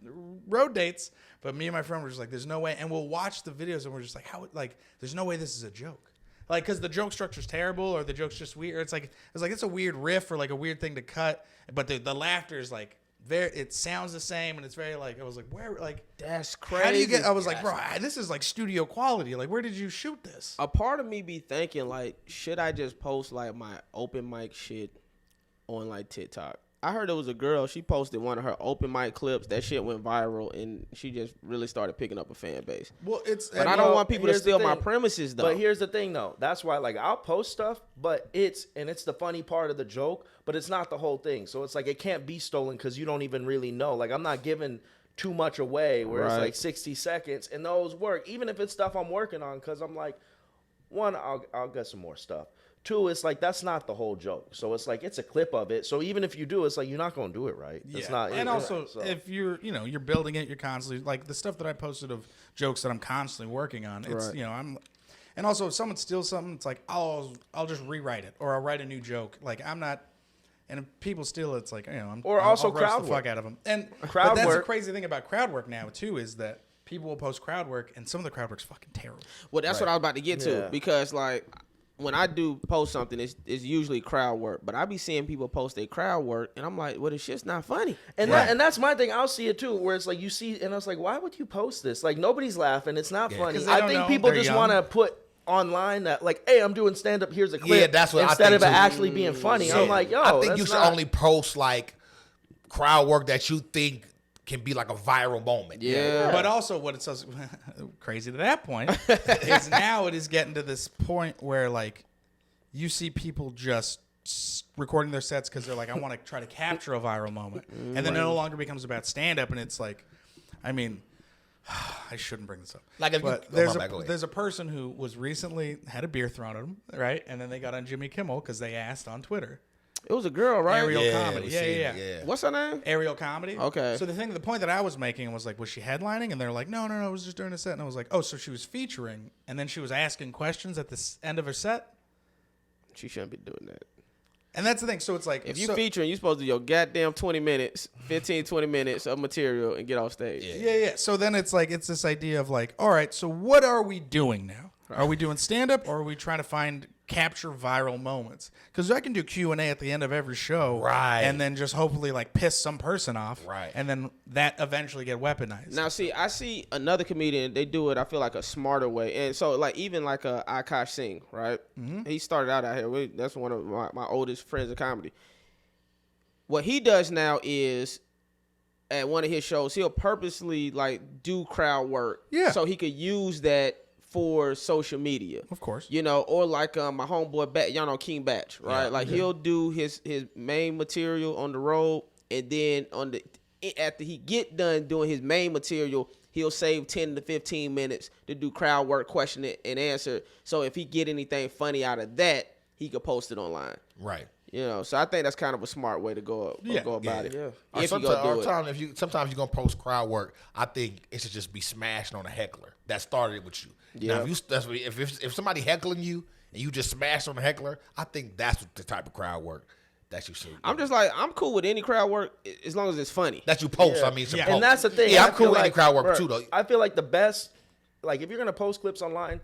road dates, but me and my friend were just like, "There's no way," and we'll watch the videos, and we're just like, "How? Like, there's no way this is a joke." Like, because the joke structure's terrible, or the joke's just weird. It's a weird riff or like a weird thing to cut, but the laughter is like very. It sounds the same, and it's very like I was like, where like That's crazy. how do you get? I was like, bro, this is like studio quality. Like, where did you shoot this? A part of me be thinking like, should I just post like my open mic shit on like TikTok? I heard there was a girl, she posted one of her open mic clips. That shit went viral, and she just really started picking up a fan base. Well, But I don't want people to steal my premises, though. But here's the thing, though. That's why, like, I'll post stuff, but it's the funny part of the joke, but it's not the whole thing. So it's like it can't be stolen because you don't even really know. Like, I'm not giving too much away where it's like 60 seconds, and those work, even if it's stuff I'm working on, because I'm like, one, I'll get some more stuff. Two, it's like that's not the whole joke. So it's like it's a clip of it. So even if you do, it's like you're not gonna do it right. Yeah. It's not. And also, if you're building it, you're constantly like the stuff that I posted of jokes that I'm constantly working on. It's and also if someone steals something, it's like I'll just rewrite it or I'll write a new joke. Like I'm not. And if people steal it, it's like I'll roast crowd the work. fuck out of them. And Crowd but that's the work. crazy thing about crowd work now too is that people will post crowd work, and some of the crowd work's fucking terrible. Well, that's what I was about to get to Yeah. because like when I do post something, it's usually crowd work. But I be seeing people post their crowd work, and I'm like, well, the shit's not funny. And that's my thing. I'll see it too, where it's like you see, and I was like, why would you post this? Like nobody's laughing. It's not funny. 'Cause they I don't think know. people They're just young. want to put online that like, hey, I'm doing stand up. Here's a clip. Yeah, that's what I instead think, of it too. actually being funny. I'm like, yo, I think that's you should not- only post like crowd work that you think can be like a viral moment. Yeah. But also, what it's so crazy to that point is now it is getting to this point where like you see people just recording their sets because they're like, I want to try to capture a viral moment, and then it no longer becomes about stand up, and it's like, I mean, I shouldn't bring this up. Like if but you, there's my bad, go ahead. a person who was recently had a beer thrown at him, right, and then they got on Jimmy Kimmel because they asked on Twitter. It was a girl, right? Aerial Yeah, comedy. we Yeah, seen yeah, it, yeah. What's her name? Aerial comedy. Okay. So the point that I was making was like, was she headlining? And they're like, no, it was just during a set. And I was like, oh, so she was featuring, and then she was asking questions at the end of her set. She shouldn't be doing that. And that's the thing. So it's like, If you featuring, you supposed to do your goddamn 20 minutes, 15, 20 minutes of material and get off stage. yeah. So then it's like, it's this idea of like, all right, so what are we doing now? Are we doing stand up or are we trying to capture viral moments? Because I can do Q&A at the end of every show, Right. and then just hopefully like piss some person off, Right. and then that eventually get weaponized. Now, see, I see another comedian. They do it. I feel like a smarter way, and so like even like Akash Singh, right? Mm-hmm. He started out here. That's one of my oldest friends of comedy. What he does now is, at one of his shows, he'll purposely like do crowd work, so he could use that for social media, Of course. or like my homeboy y'all know King Batch, right? He'll do his main material on the road, and then after he get done doing his main material, he'll save 10 to 15 minutes to do crowd work, question it and answer. So if he get anything funny out of that, he could post it online. Right. So I think that's kind of a smart way to go about it. Yeah. If you go do it. Sometimes you're gonna post crowd work. I think it should just be smashing on a heckler that started with you. Yeah. Now, if somebody heckling you and you just smash on a heckler, I think that's the type of crowd work that you should. I'm just like, I'm cool with any crowd work as long as it's funny. that you post. Yeah. I mean, it's a Yeah. post. And that's the thing. Yeah, I I'm cool feel with any like- crowd work bro, too, though. I feel like the best, like if you're gonna post clips online,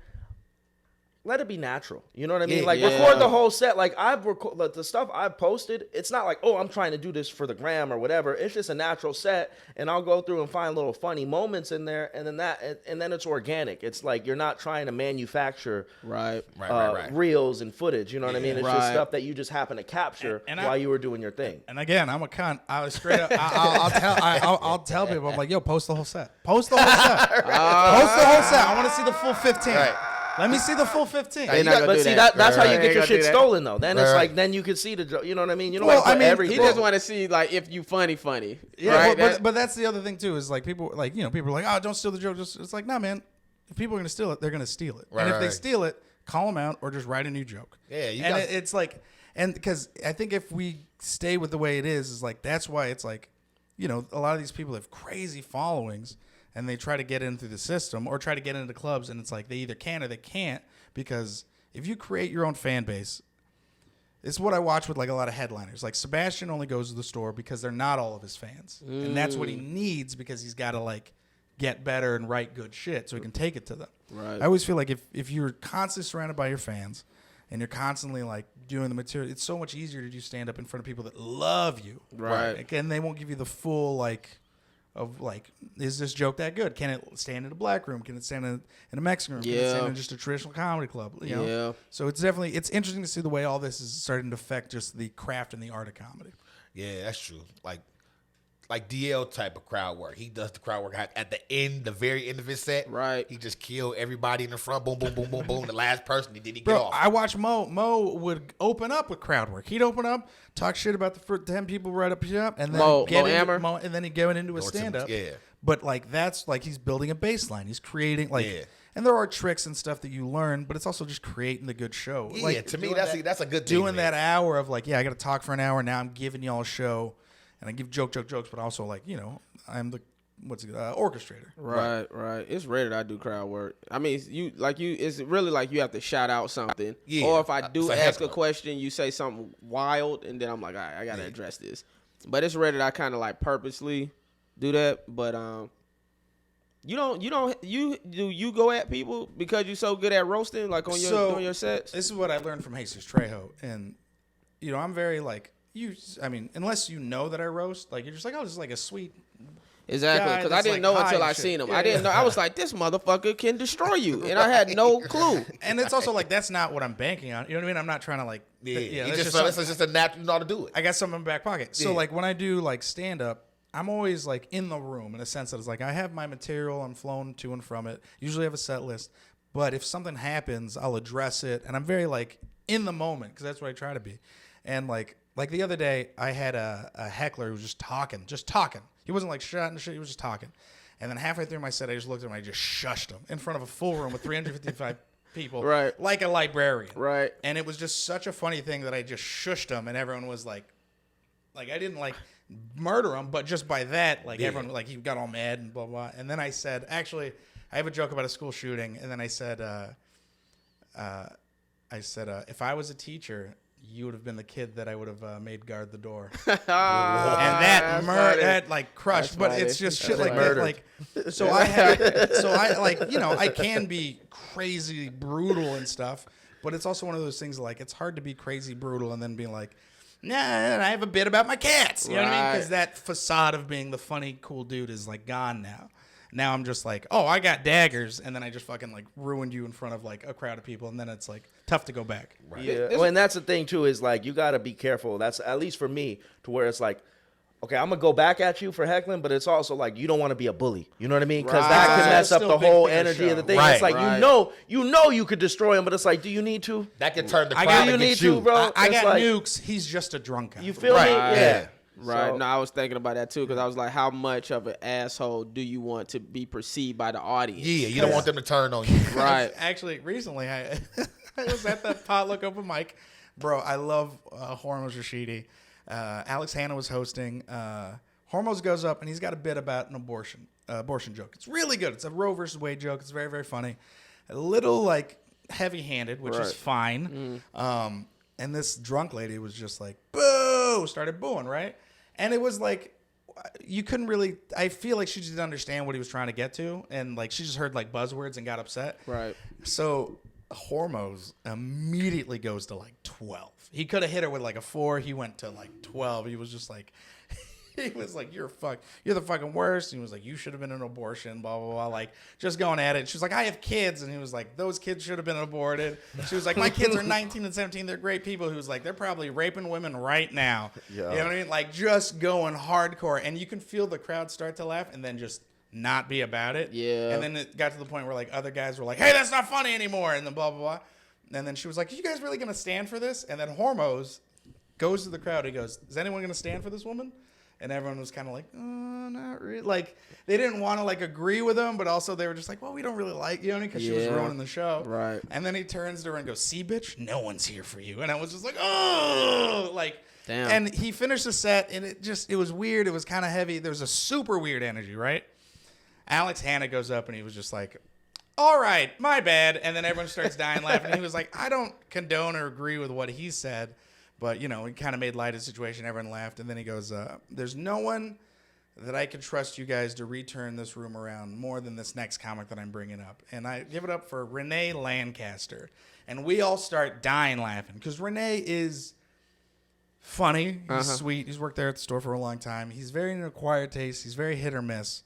let it be natural. You know what I mean? Yeah, like yeah. record the whole set. Like the stuff I've posted, it's not like, oh, I'm trying to do this for the gram or whatever. It's just a natural set, and I'll go through and find little funny moments in there, and then it's organic. It's like you're not trying to manufacture Right. Right. reels and footage. You know what I mean? It's just Right. stuff that you just happen to capture And while you were doing your thing. And again, I'm a cunt. I was straight up. I'll tell people. I'm like, yo, post the whole set. Post the whole set. Post the whole set. I want to see the full 15. Right. Let me see the full 15. They not gonna But do see, that. that's how you Right. get your Ain't gonna do shit that. stolen, though. Then it's Right. like, then you can see you know what I mean? You don't Well, want to I put mean, everything. He just want to see like if you funny. Yeah, right? but that's the other thing too is like people like people are like, oh, don't steal the joke. It's like, nah, man. If people are gonna steal it, they're gonna steal it. Right, and if they right. steal it, call them out or just write a new joke. Yeah, you and got- it's like, and because I think if we stay with the way it is like that's why it's like, a lot of these people have crazy followings and they try to get in through the system or try to get into clubs and it's like they either can or they can't because if you create your own fan base, It's what I watch with like a lot of headliners. Like Sebastian only goes to the store because they're not all of his fans, and that's what he needs because he's got to like get better and write good shit so he can take it to them. Right. I always feel like if you're constantly surrounded by your fans and you're constantly like doing the material, it's so much easier to do stand up in front of people that love you. Right. And they won't give you the full like of like, is this joke that good? Can it stand in a black room? Can it stand in a Mexican room? Can it stand in just a traditional comedy club? You know? Yeah. So it's interesting to see the way all this is starting to affect just the craft and the art of comedy. Yeah, that's true. Like DL type of crowd work. He does the crowd work at the end, the very end of his set. Right. He just killed everybody in the front. Boom, boom, boom, boom, boom. The last person, he get Bro, off. I watch Mo. Mo would open up with crowd work. He'd open up, talk shit about the first 10 people right up, and then Mo get into Ammer? Mo, and then he'd go into a stand up. Yeah. But like that's like he's building a baseline. He's creating like, Yeah. and there are tricks and stuff that you learn, but it's also just creating the good show. Yeah, like, to me, doing that's a good thing. doing that hour of like, yeah, I got to talk for an hour. Now I'm giving y'all a show, and I give jokes, but also like, you know, I'm the orchestrator. Right. It's rare that I do crowd work. I mean, it's really like you have to shout out something. Yeah. Or if I do It's a ask a heckler. question, you say something wild, and then I'm like, all right, I gotta address this. But it's rare that I kind of like purposely do that. But you go at people because you're so good at roasting, like on doing your sets. This is what I learned from Jesus Trejo, and you know, I'm very like I mean, unless you know that I roast, like you're just like, oh, this is like a sweet. Exactly, guy because I that's, didn't like, know high until and I shit. seen him. Yeah, I didn't know. I was like, this motherfucker can destroy you, and I had no clue. And it's also like that's not what I'm banking on. You know what I mean? I'm not trying to like. Yeah, that's it's just a natural, you know how to do it. I got something in my back pocket. So Yeah. like when I do like stand up, I'm always like in the room in a sense that it's like I have my material, I'm flown to and from it. Usually have a set list, but if something happens, I'll address it, and I'm very like in the moment because that's what I try to be. And like the other day, I had a heckler who was just talking. He wasn't like shouting shit. He was just talking. And then halfway through my set, I just looked at him and I just shushed him in front of a full room with 355 people, Right. like a librarian. Right. And it was just such a funny thing that I just shushed him, and everyone was like I didn't like murder him, but just by that, like everyone, like he got all mad and blah, blah. And then I said, actually, I have a joke about a school shooting. And then I said, if I was a teacher, you would have been the kid that I would have made guard the door. And that like crushed, That's but funny. it's just That's shit like funny. that. Like, I like, you know, I can be crazy brutal and stuff, but it's also one of those things like it's hard to be crazy brutal and then be like, nah, I have a bit about my cats. You know what I mean? Because that facade of being the funny, cool dude is like gone now. Now I'm just like, oh, I got daggers, and then I just fucking like ruined you in front of like a crowd of people, and then it's like tough to go back. Right. Yeah, well, and that's the thing too is like you got to be careful. That's at least for me to where it's like, okay, I'm gonna go back at you for heckling, but it's also like you don't want to be a bully. You know what I mean? Because that can mess up the whole energy of the thing. Right, it's like you know you could destroy him, but it's like, do you need to? That can turn the I crowd got- against you need you. to, bro. I It's got like, nukes. He's just a drunk guy. You feel me? Yeah. Right. So- No, I was thinking about that too because I was like, how much of an asshole do you want to be perceived by the audience? Yeah, you don't want them to turn on you. Right. Actually, recently I was at the potluck open mic. Bro, I love Hormuz Rashidi. Alex Hanna was hosting. Hormuz goes up and he's got a bit about an abortion joke. It's really good. It's a Roe versus Wade joke. It's very, very funny. A little like heavy-handed, which is fine. And this drunk lady was just like, boo, started booing, right? And it was like, you couldn't really, I feel like she just didn't understand what he was trying to get to. And like, she just heard like buzzwords and got upset. Right. So Hormuz immediately goes to like 12. He could have hit her with like a 4. He went to like 12. He was just like, he was like, you're the fucking worst. And he was like, you should have been an abortion, blah, blah, blah. Like, just going at it. She was like, I have kids. And he was like, those kids should have been aborted. She was like, my kids are 19 and 17. They're great people. He was like, they're probably raping women right now. Yeah. You know what I mean? Like, just going hardcore. And you can feel the crowd start to laugh and then just not be about it. Yeah. And then it got to the point where, like, other guys were like, hey, that's not funny anymore. And then blah, blah, blah. And then she was like, are you guys really going to stand for this? And then Hormuz goes to the crowd. He goes, is anyone going to stand for this woman? And everyone was kind of like, oh, not really. Like, they didn't want to, like, agree with him, but also they were just like, well, we don't really like you, because she was ruining the show. Right. And then he turns to her and goes, see, bitch, no one's here for you. And I was just like, oh, like. Damn. And he finished the set, and it was weird. It was kind of heavy. There was a super weird energy, right? Alex Hanna goes up, and he was just like, all right, my bad. And then everyone starts dying laughing. And he was like, I don't condone or agree with what he said, But, you know, he kind of made light of the situation. Everyone laughed. And then he goes, there's no one that I can trust you guys to return this room around more than this next comic that I'm bringing up. And I give it up for Renee Lancaster. And we all start dying laughing because Renee is funny. He's sweet. He's worked there at the store for a long time. He's very in a quiet taste. He's very hit or miss.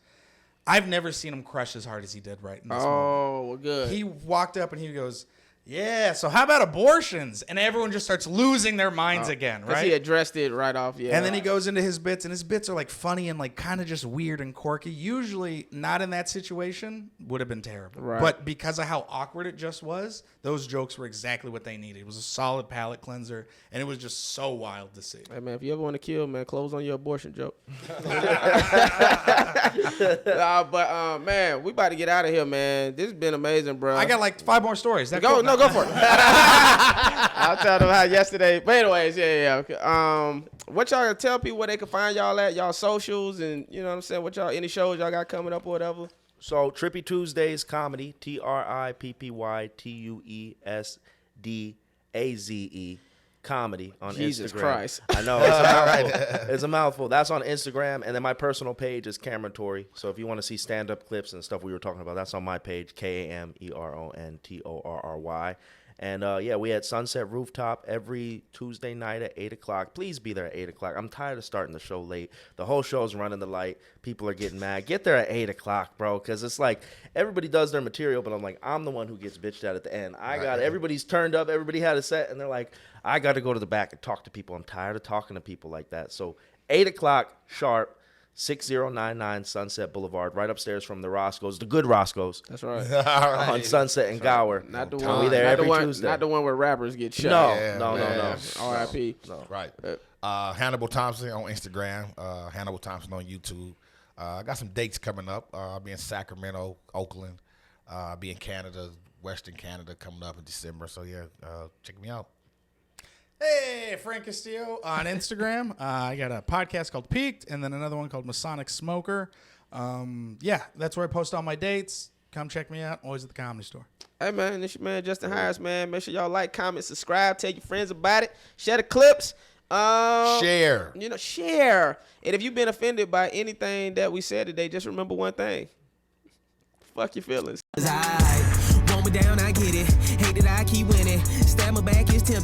I've never seen him crush as hard as he did right in this moment. Oh, well, good. He walked up and he goes, yeah, so how about abortions? And everyone just starts losing their minds again, right? He addressed it right off, yeah. And then he goes into his bits, and his bits are like funny and like kind of just weird and quirky. Usually not in that situation would have been terrible. Right. But because of how awkward it just was, those jokes were exactly what they needed. It was a solid palate cleanser, and it was just so wild to see. Hey, man, if you ever want to kill, man, close on your abortion joke. Man, we about to get out of here, man. This has been amazing, bro. I got like 5 more stories. Go for it. I'll tell them how yesterday. But anyways, yeah. Okay. What y'all gonna tell people where they can find y'all at, y'all socials, and you know what I'm saying? What y'all, any shows y'all got coming up or whatever? So Trippy Tuesdays Comedy, TRIPPYTUESDAZE Comedy on Jesus Instagram. Christ. I know, it's a mouthful. It's a mouthful. That's on Instagram, and then my personal page is Kameron Torry. So if you want to see stand-up clips and stuff we were talking about, that's on my page, KAMERONTORRY. And, we at Sunset Rooftop every Tuesday night at 8 o'clock. Please be there at 8 o'clock. I'm tired of starting the show late. The whole show's running the light. People are getting mad. Get there at 8 o'clock, bro, because it's like everybody does their material, but I'm like, I'm the one who gets bitched at the end. Everybody's turned up. Everybody had a set, and they're like, I got to go to the back and talk to people. I'm tired of talking to people like that. So 8 o'clock sharp. 6099 Sunset Boulevard, right upstairs from the Roscoe's, the good Roscoe's. That's right. On Sunset and Gower. Not the And one. we there every Tuesday. Not the one where rappers get shot. No. R.I.P. No. Right. Hannibal Thompson on Instagram. Hannibal Thompson on YouTube. I got some dates coming up. I'll be in Sacramento, Oakland. I'll be in Canada, Western Canada coming up in December. So, check me out. Hey, Frank Castillo on Instagram. I got a podcast called Peaked and then another one called Masonic Smoker. That's where I post all my dates. Come check me out. Always at the Comedy Store. Hey, man, this your man, Justin Harris, man. Make sure y'all like, comment, subscribe. Tell your friends about it. Share the clips. Share. Share. And if you've been offended by anything that we said today, just remember one thing. Fuck your feelings. Want me down, I get it. Hate that I keep winning. Stab my back, it's tempting.